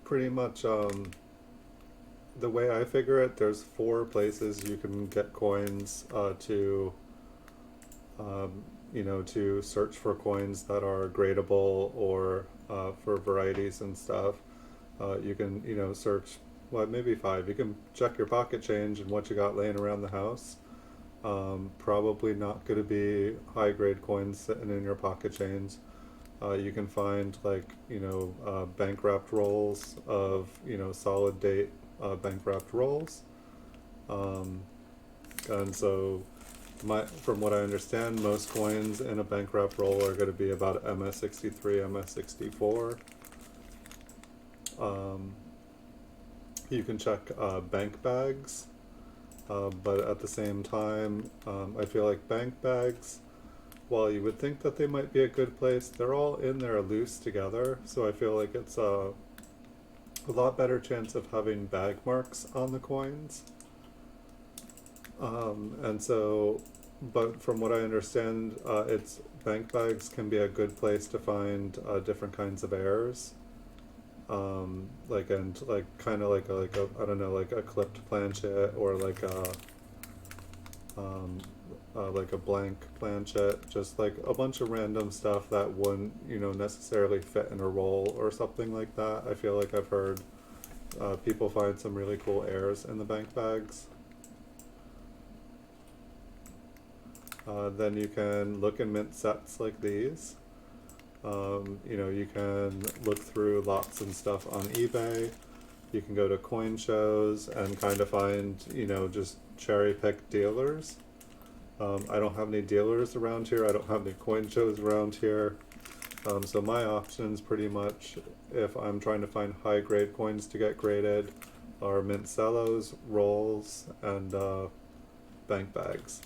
Pretty much, the way I figure it, there's 4 places you can get coins um, to search for coins that are gradable, or for varieties and stuff. You can, search, well, maybe 5. You can check your pocket change and what you got laying around the house. Probably not going to be high grade coins sitting in your pocket change. You can find, like, bank wrapped rolls of, solid date bank wrapped rolls. Um, and so, from what I understand, most coins in a bank wrap roll are going to be about MS63, MS64. You can check bank bags, but at the same time, I feel like bank bags, while you would think that they might be a good place, they're all in there loose together, so I feel like it's a lot better chance of having bag marks on the coins. And so, but from what I understand, it's bank bags can be a good place to find different kinds of errors. Like kind of like a I don't know, like a clipped planchet, or um, like a blank planchet, just like a bunch of random stuff that wouldn't, necessarily fit in a roll or something like that. I feel like I've heard people find some really cool errors in the bank bags. Then you can look in mint sets like these. You can look through lots and stuff on eBay. You can go to coin shows and kind of find, just cherry pick dealers. I don't have any dealers around here. I don't have any coin shows around here. So my options pretty much, if I'm trying to find high grade coins to get graded, are mint cellos, rolls, and bank bags.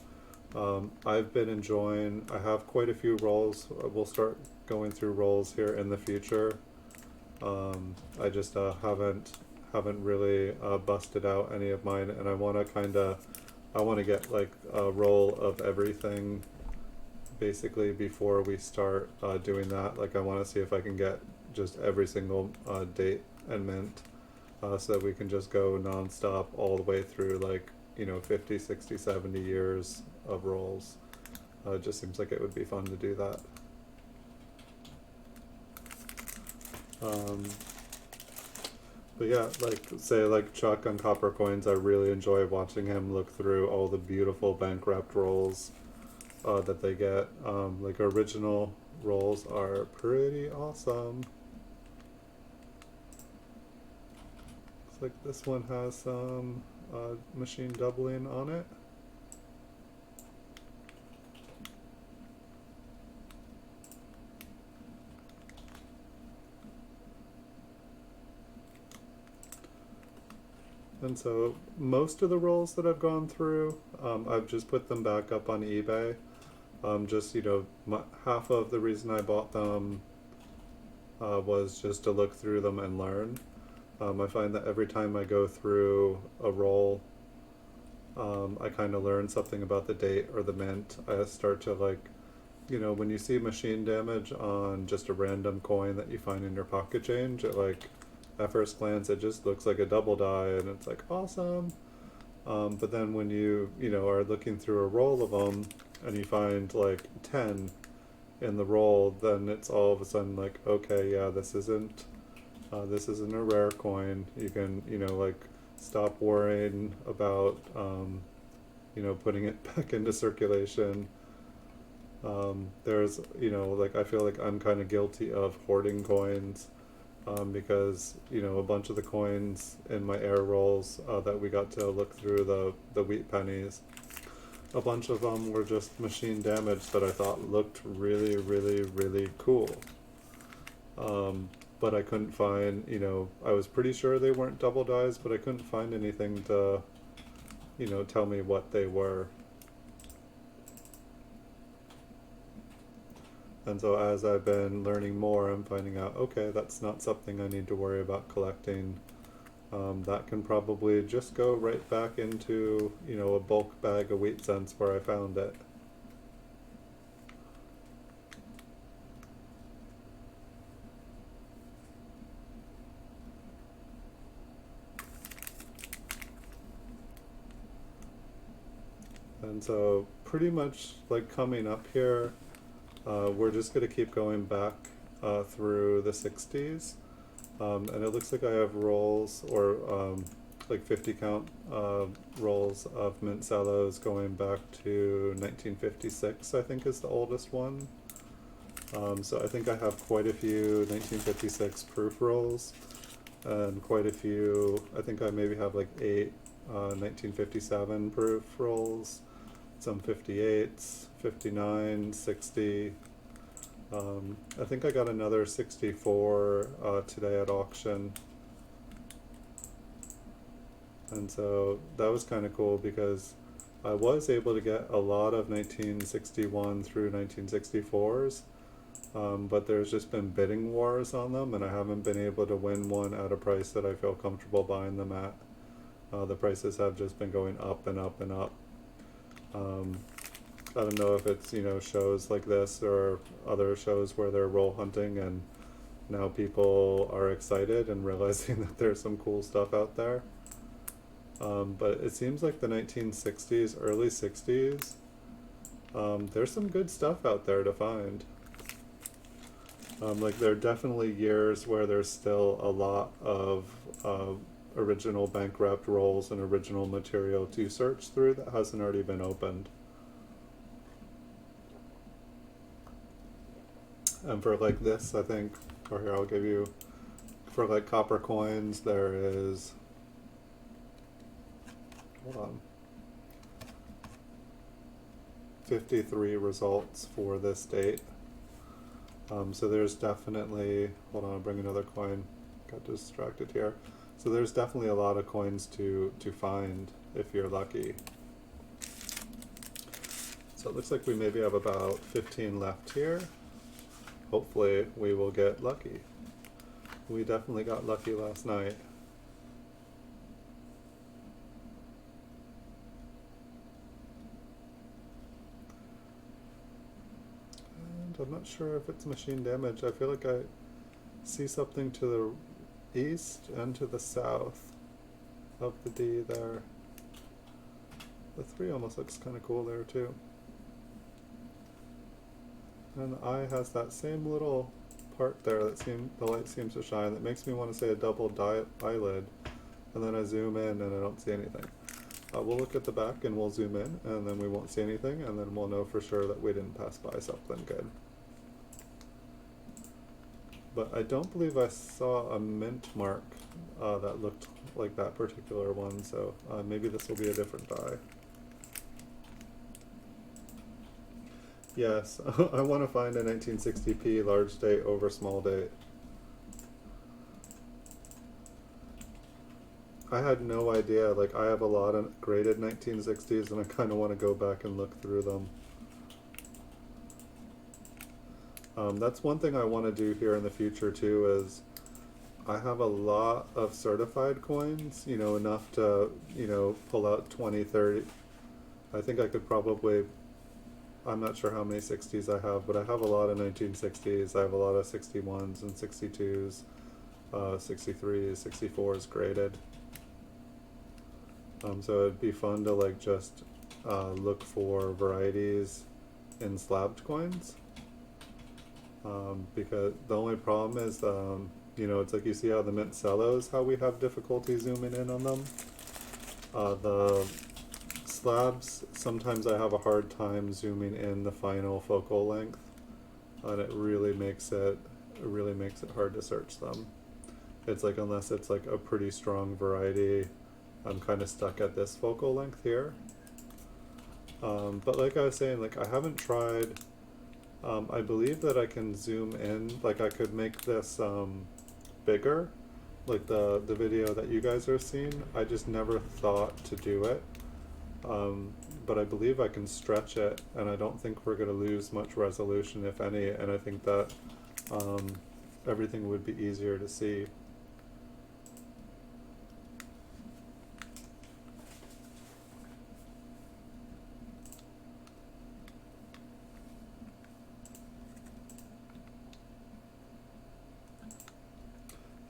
I've been enjoying, I have quite a few rolls. We'll start going through rolls here in the future. I just haven't really busted out any of mine, and I want to get like a roll of everything basically before we start doing that. Like, I want to see if I can get just every single date and mint, so that we can just go non-stop all the way through, like, 50, 60, 70 years of rolls. It just seems like it would be fun to do that. But yeah, like, say, like Chuck on Copper Coins, I really enjoy watching him look through all the beautiful bank wrapped rolls that they get. Like, original rolls are pretty awesome. Looks like this one has some machine doubling on it. And so most of the rolls that I've gone through, I've just put them back up on eBay. Just, half of the reason I bought them was just to look through them and learn. I find that every time I go through a roll, I kind of learn something about the date or the mint. I start to when you see machine damage on just a random coin that you find in your pocket change, at first glance it just looks like a double die and it's like awesome. But then when you are looking through a roll of them and you find like 10 in the roll, then it's all of a sudden like, okay, yeah, this isn't a rare coin. You can, stop worrying about, putting it back into circulation. There's, I feel like I'm kind of guilty of hoarding coins, because, a bunch of the coins in my air rolls that we got to look through, the wheat pennies, a bunch of them were just machine damage that I thought looked really, really, really cool. But I couldn't find, I was pretty sure they weren't double dies, but I couldn't find anything to, tell me what they were. And so as I've been learning more, I'm finding out, okay, that's not something I need to worry about collecting. That can probably just go right back into, a bulk bag of wheat cents where I found it. And so pretty much like coming up here, we're just going to keep going back through the 60s. And it looks like I have rolls or like 50 count rolls of mint cellos going back to 1956, I think is the oldest one. So I think I have quite a few 1956 proof rolls and quite a few, I think I maybe have like 8 1957 proof rolls, some 58s, 59, 60. I think I got another 64 today at auction. And so that was kind of cool because I was able to get a lot of 1961 through 1964s, but there's just been bidding wars on them and I haven't been able to win one at a price that I feel comfortable buying them at. The prices have just been going up and up and up. I don't know if it's, shows like this or other shows where they're roll hunting and now people are excited and realizing that there's some cool stuff out there. But it seems like the 1960s, early 60s, there's some good stuff out there to find. Like there are definitely years where there's still a lot of original bankrupt rolls and original material to search through that hasn't already been opened. And for like this, I think, or here I'll give you, for like copper coins, there is, hold on, 53 results for this date. So there's definitely, hold on, I'll bring another coin, got distracted here. So there's definitely a lot of coins to find if you're lucky. So it looks like we maybe have about 15 left here. Hopefully we will get lucky. We definitely got lucky last night. And I'm not sure if it's machine damage. I feel like I see something to the east and to the south of the D there. The 3 almost looks kind of cool there too. And the eye has that same little part there that the light seems to shine that makes me want to say a double eyelid, and then I zoom in and I don't see anything. We'll look at the back and we'll zoom in and then we won't see anything and then we'll know for sure that we didn't pass by something good. But I don't believe I saw a mint mark that looked like that particular one, so maybe this will be a different die. Yes, I want to find a 1960p large date over small date. I had no idea. Like, I have a lot of graded 1960s, and I kind of want to go back and look through them. That's one thing I want to do here in the future too, is I have a lot of certified coins, you know, enough to, you know, pull out 20, 30. I think I could probably, I'm not sure how many 60s I have, but I have a lot of 1960s. I have a lot of 61s and 62s, 63s, 64s graded. So it'd be fun to like just look for varieties in slabbed coins. Because the only problem is, you know, it's like you see how the mint cellos, how we have difficulty zooming in on them. The slabs, sometimes I have a hard time zooming in the final focal length, and it really makes it hard to search them. It's like, unless it's like a pretty strong variety, I'm kind of stuck at this focal length here. But like I was saying, like I haven't tried. I believe that I can zoom in, like I could make this bigger, like the video that you guys are seeing. I just never thought to do it. But I believe I can stretch it, and I don't think we're going to lose much resolution, if any, and I think that everything would be easier to see.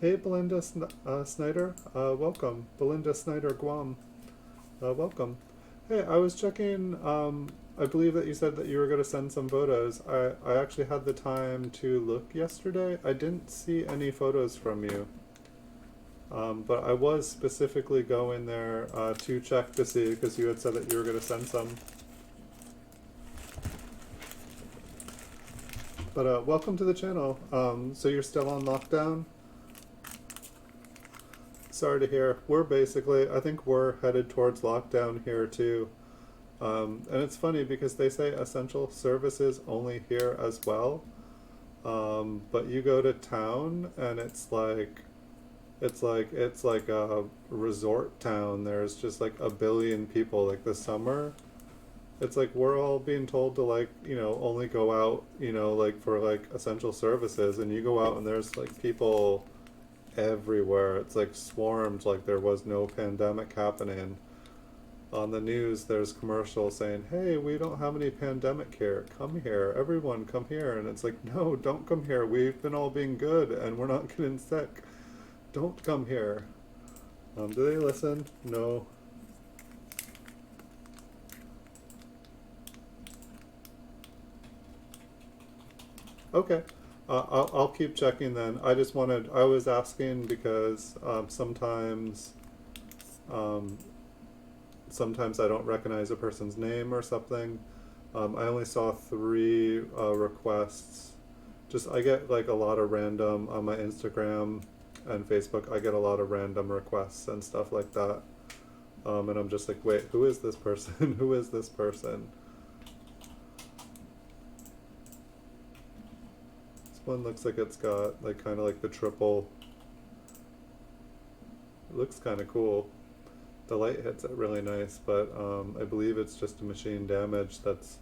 Hey, Belinda Snyder, welcome. Belinda Snyder Guam, welcome. Hey, I was checking, I believe that you said that you were going to send some photos. I actually had the time to look yesterday. I didn't see any photos from you. But I was specifically going there to check to see, because you had said that you were going to send some. But welcome to the channel. So you're still on lockdown? Sorry to hear. We're basically, I think we're headed towards lockdown here too. And it's funny because they say essential services only here as well. But you go to town and it's like a resort town. There's just like a billion people. Like the summer, it's like we're all being told to like, you know, only go out, you know, like for like essential services, and you go out and there's like people everywhere. It's like swarmed, like there was no pandemic happening. On the news there's commercials saying, hey, we don't have any pandemic here, come here, everyone come here. And it's like, no, don't come here, we've been all being good and we're not getting sick, don't come here. Do they listen? No. Okay. I'll keep checking then. I was asking because sometimes I don't recognize a person's name or something. I only saw 3 requests. I get like a lot of random, on my Instagram and Facebook, I get a lot of random requests and stuff like that. And I'm just like, wait, who is this person? Who is this person? One looks like it's got like kind of like the triple. It looks kind of cool. The light hits it really nice, but I believe it's just a machine damage that's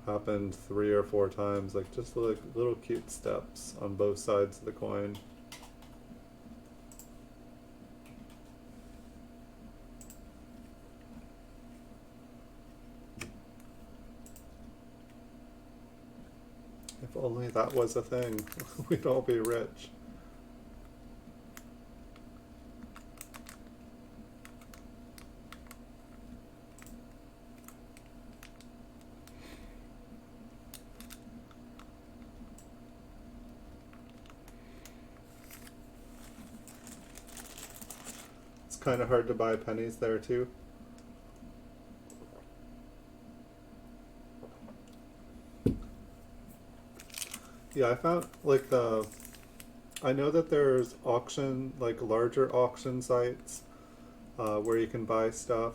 happened 3 or 4 times, like just like little cute steps on both sides of the coin. If only that was a thing, we'd all be rich. It's kind of hard to buy pennies there too. Yeah, I found like I know that there's auction, like larger auction sites where you can buy stuff.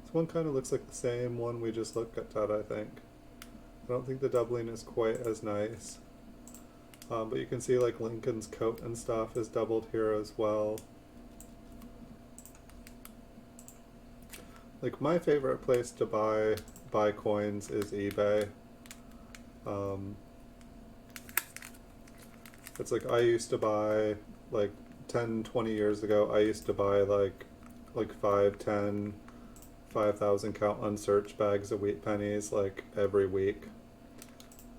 This one kind of looks like the same one we just looked at, I think. I don't think the doubling is quite as nice. But you can see like Lincoln's coat and stuff is doubled here as well. like my favorite place to buy coins is eBay. Um, it's like I used to buy like 10, 20 years ago. I used to buy like 5, 10, 5,000 count unsearched bags of wheat pennies like every week.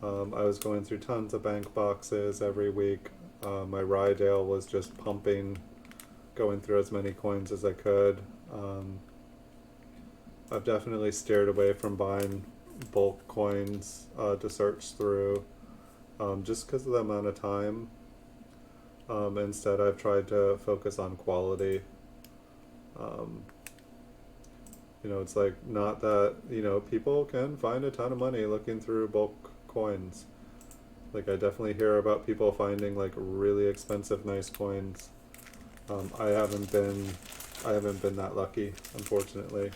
I was going through tons of bank boxes every week. My Rydale was just pumping, going through as many coins as I could. I've definitely steered away from buying bulk coins to search through, just because of the amount of time. Instead, I've tried to focus on quality. Um, it's like not that, people can find a ton of money looking through bulk coins. Like I definitely hear about people finding like really expensive nice coins. I haven't been that lucky, unfortunately.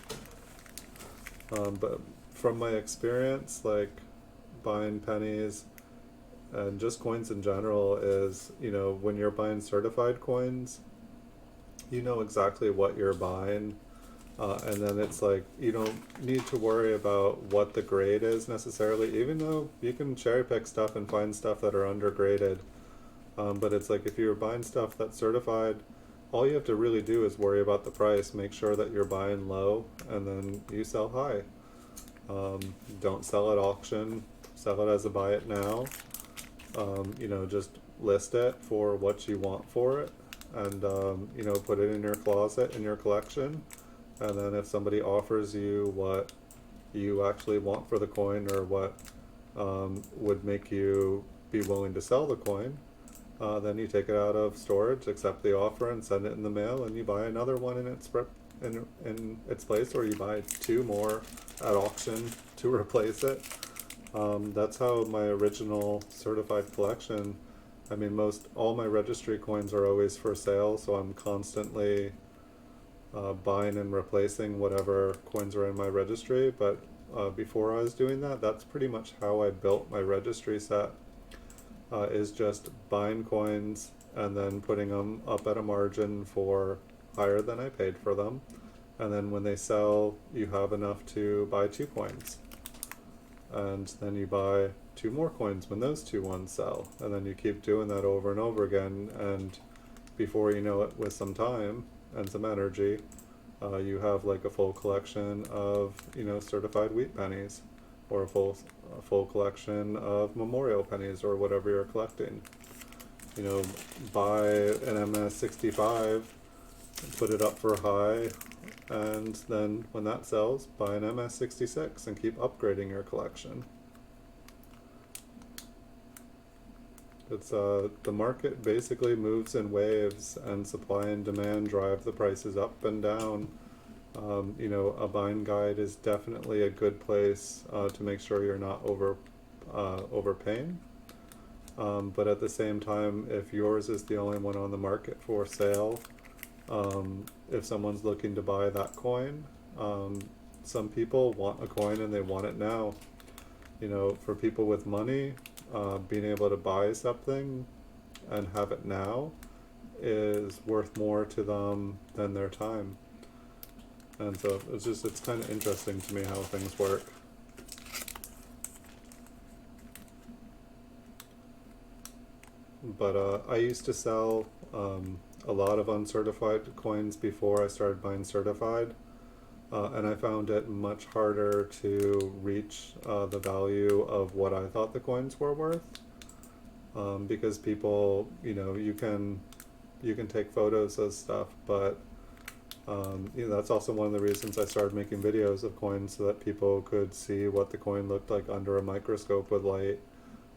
But from my experience, like buying pennies and just coins in general is, when you're buying certified coins, you know exactly what you're buying. And then it's like you don't need to worry about what the grade is necessarily, even though you can cherry pick stuff and find stuff that are undergraded. But it's like if you're buying stuff that's certified, all you have to really do is worry about the price, make sure that you're buying low, and then you sell high. Don't sell at auction, sell it as a buy it now. Just list it for what you want for it, and put it in your closet in your collection. And then if somebody offers you what you actually want for the coin, or what would make you be willing to sell the coin, then you take it out of storage, accept the offer, and send it in the mail, and you buy another one in its place, or you buy 2 more at auction to replace it. That's how my original certified collection. I mean, all my registry coins are always for sale, so I'm constantly buying and replacing whatever coins are in my registry. But before I was doing that, that's pretty much how I built my registry set, is just buying coins and then putting them up at a margin for higher than I paid for them. And then when they sell, you have enough to buy 2 coins. And then you buy 2 more coins when those 2 ones sell. And then you keep doing that over and over again. And before you know it, with some time and some energy, you have like a full collection of certified wheat pennies, or a full collection of memorial pennies, or whatever you're collecting. Buy an MS65, put it up for high, and then when that sells, buy an MS66 and keep upgrading your collection. It's the market basically moves in waves, and supply and demand drive the prices up and down. A buying guide is definitely a good place to make sure you're not overpaying. But at the same time, if yours is the only one on the market for sale, if someone's looking to buy that coin, some people want a coin and they want it now. For people with money, being able to buy something and have it now is worth more to them than their time. And so it's kind of interesting to me how things work. But I used to sell a lot of uncertified coins before I started buying certified, and I found it much harder to reach the value of what I thought the coins were worth, because people, you can take photos of stuff, but that's also one of the reasons I started making videos of coins, so that people could see what the coin looked like under a microscope with light.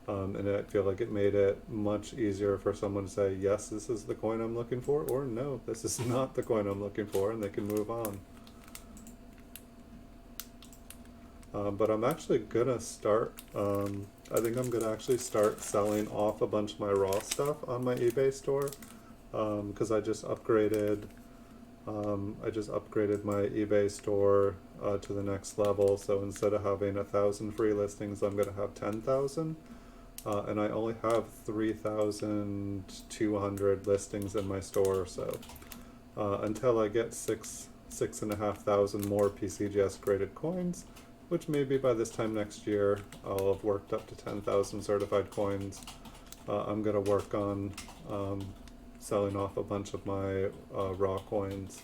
And I feel like it made it much easier for someone to say, yes, this is the coin I'm looking for, or no, this is not the coin I'm looking for, and they can move on. But I'm actually gonna start, I think I'm gonna actually start selling off a bunch of my raw stuff on my eBay store, because I just upgraded my eBay store to the next level. So instead of having 1,000 free listings, I'm gonna have 10,000. And I only have 3,200 listings in my store, so until I get 6,500 more PCGS graded coins, which maybe by this time next year I'll have worked up to 10,000 certified coins. I'm going to work on selling off a bunch of my raw coins.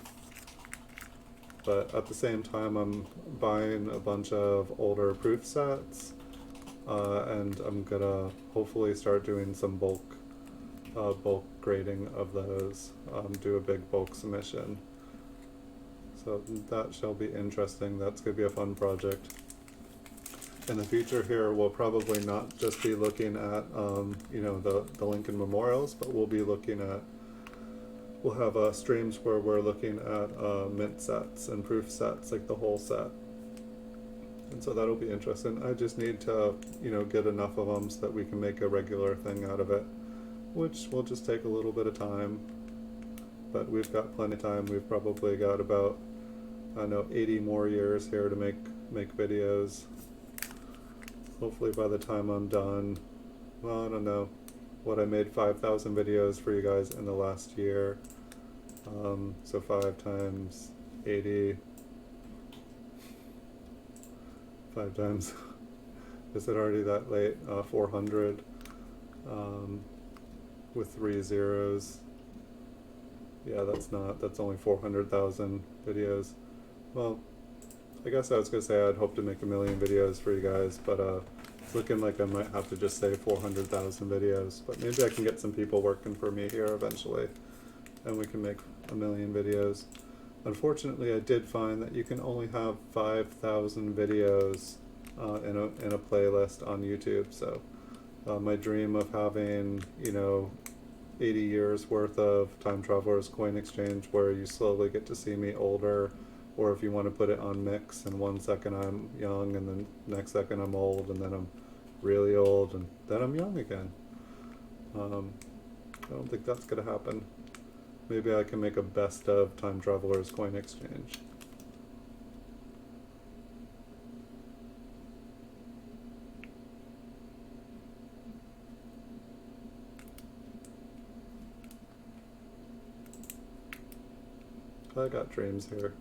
But at the same time, I'm buying a bunch of older proof sets, and I'm gonna hopefully start doing some bulk grading of those, do a big bulk submission. So that shall be interesting. That's gonna be a fun project. In the future here, we'll probably not just be looking at, you know, the Lincoln Memorials, but we'll be looking at, we'll have streams where we're looking at mint sets and proof sets, like the whole set. And so that'll be interesting. I just need to, you know, get enough of them so that we can make a regular thing out of it, which will just take a little bit of time. But we've got plenty of time. We've probably got about, I don't know, 80 more years here to make videos. Hopefully by the time I'm done, well, I don't know, what I made 5,000 videos for you guys in the last year. So 5 times 80, 5 times, is it already that late? 400, with 3 zeros. Yeah, that's only 400,000 videos. Well, I guess I was gonna say I'd hope to make 1 million videos for you guys, but it's looking like I might have to just say 400,000 videos. But maybe I can get some people working for me here eventually, and we can make 1 million videos. Unfortunately, I did find that you can only have 5,000 videos in a playlist on YouTube. So my dream of having, you know, 80 years worth of Time Traveler's Coin Exchange, where you slowly get to see me older, or if you want to put it on mix, and 1 second I'm young, and then next second I'm old, and then I'm really old, and then I'm young again. I don't think that's going to happen. Maybe I can make a best of Time Traveler's Coin Exchange. I got dreams here.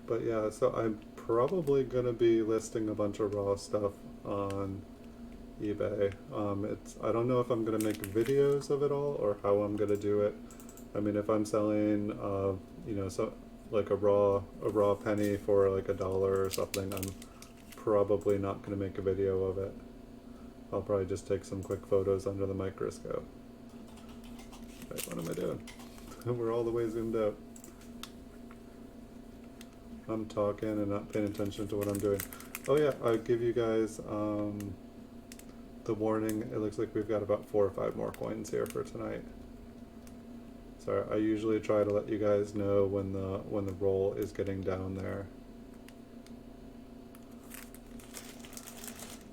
But yeah, so I'm probably gonna be listing a bunch of raw stuff on eBay. I don't know if I'm gonna make videos of it all or how I'm gonna do it. I mean, if I'm selling, you know, so like a raw penny for like $1 or something, I'm probably not gonna make a video of it. I'll probably just take some quick photos under the microscope. Wait, what am I doing? We're all the way zoomed out. I'm talking and not paying attention to what I'm doing. Oh yeah, I'll give you guys the warning. It looks like we've got about 4 or 5 more coins here for tonight. Sorry, I usually try to let you guys know when the roll is getting down there.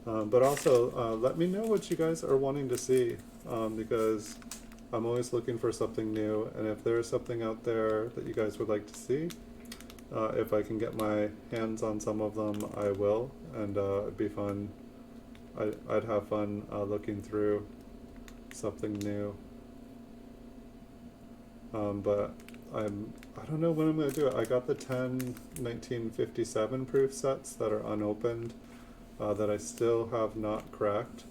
But also, let me know what you guys are wanting to see, because I'm always looking for something new, and if there's something out there that you guys would like to see, if I can get my hands on some of them, I will, and it'd be fun. I'd have fun looking through something new. But I don't know when I'm going to do it. I got the 10 1957 proof sets that are unopened, that I still have not cracked.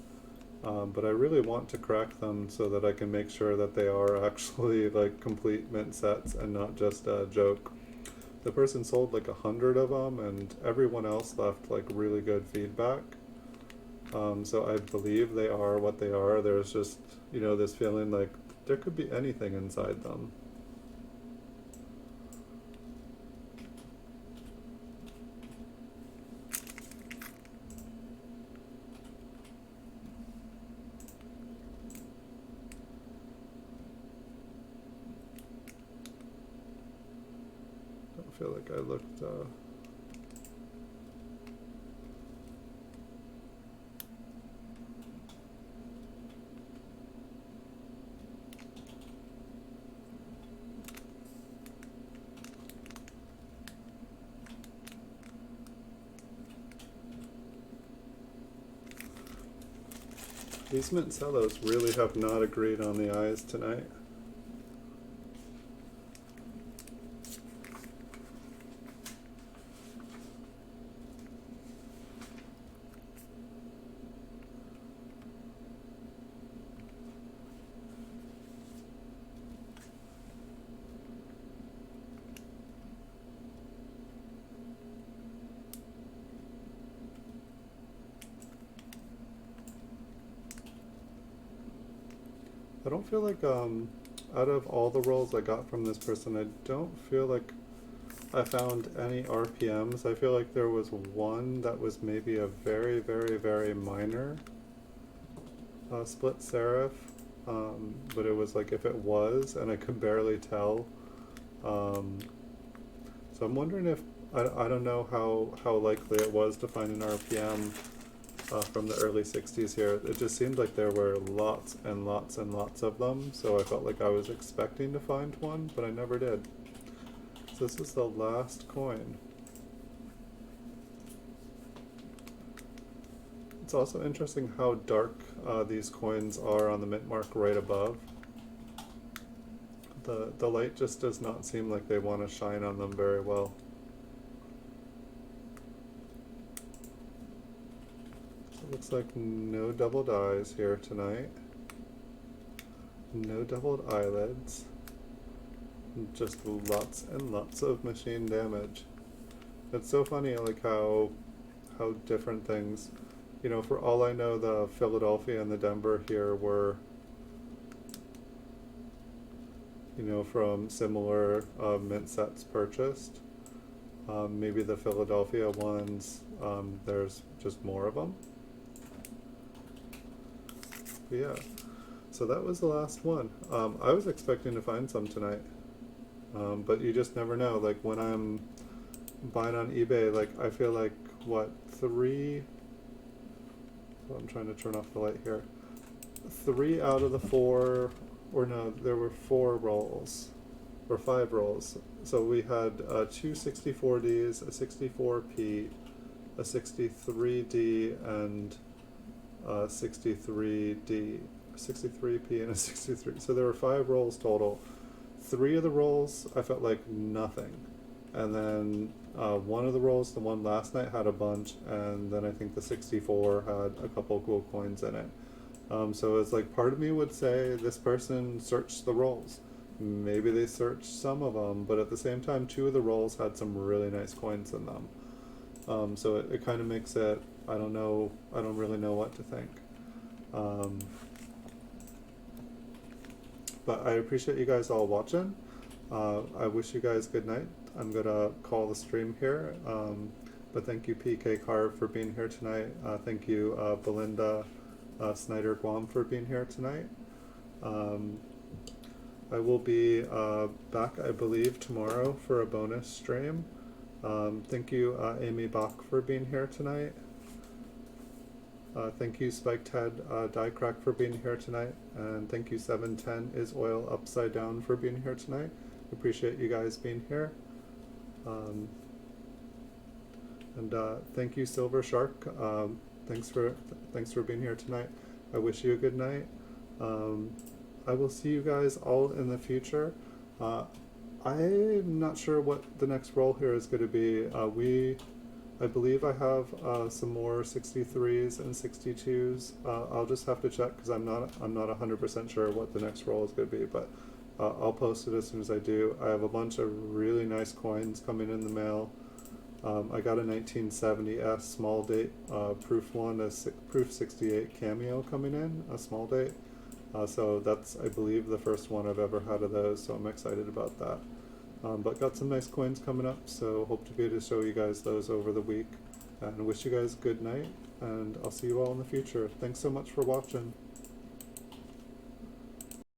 But I really want to crack them so that I can make sure that they are actually like complete mint sets and not just a joke. The person sold like 100 of them, and everyone else left like really good feedback. So I believe they are what they are. There's just, you know, this feeling like there could be anything inside them. I feel like I looked these mint cellos really have not agreed on the eyes tonight. I don't feel like, out of all the rolls I got from this person, I don't feel like I found any RPMs. I feel like there was one that was maybe a very, very, very minor split serif, but it was like if it was, and I could barely tell. Um, so I'm wondering if, I don't know how likely it was to find an RPM from the early 60s here. It just seemed like there were lots and lots and lots of them, so I felt like I was expecting to find one, but I never did. So this is the last coin. It's also interesting how dark these coins are on the mint mark right above. The light just does not seem like they want to shine on them very well. So it looks like no doubled eyes here tonight. No doubled eyelids. Just lots and lots of machine damage. It's so funny, like how different things, you know, for all I know, the Philadelphia and the Denver here were, you know, from similar mint sets purchased. Maybe the Philadelphia ones, there's just more of them. But yeah, so that was the last one. I was expecting to find some tonight, but you just never know. Like when I'm buying on eBay, like I feel like what, well, I'm trying to turn off the light here. 3 out of the 4, or no, there were 4 rolls, or 5 rolls. So we had 2 64Ds, a 64P, a 63D, and a 63D, 63P, and a 63. So there were 5 rolls total. 3 of the rolls I felt like nothing, and then one of the rolls, the one last night, had a bunch, and then I think the 64 had a couple cool coins in it. So it's like part of me would say this person searched the rolls. Maybe they searched some of them, but at the same time, 2 of the rolls had some really nice coins in them. So it kind of makes it, I don't know, I don't really know what to think. But I appreciate you guys all watching. I wish you guys good night. I'm gonna call the stream here. But thank you PK Carve for being here tonight. Thank you Belinda Snyder Guam for being here tonight. I will be back, I believe, tomorrow for a bonus stream. Thank you Amy Bach for being here tonight. Thank you Spiked Head Diecrack for being here tonight, and thank you 710 is Oil Upside Down for being here tonight. Appreciate you guys being here. And thank you Silver Shark. Thanks for being here tonight. I wish you a good night. I will see you guys all in the future. I'm not sure what the next roll here is going to be. I believe I have some more 63s and 62s. I'll just have to check because I'm not 100% sure what the next roll is going to be, but I'll post it as soon as I do. I have a bunch of really nice coins coming in the mail. I got a 1970s small date proof one, a proof 68 cameo coming in, a small date. So that's, I believe, the first one I've ever had of those, so I'm excited about that. But got some nice coins coming up, so hope to be able to show you guys those over the week. And wish you guys good night, and I'll see you all in the future. Thanks so much for watching.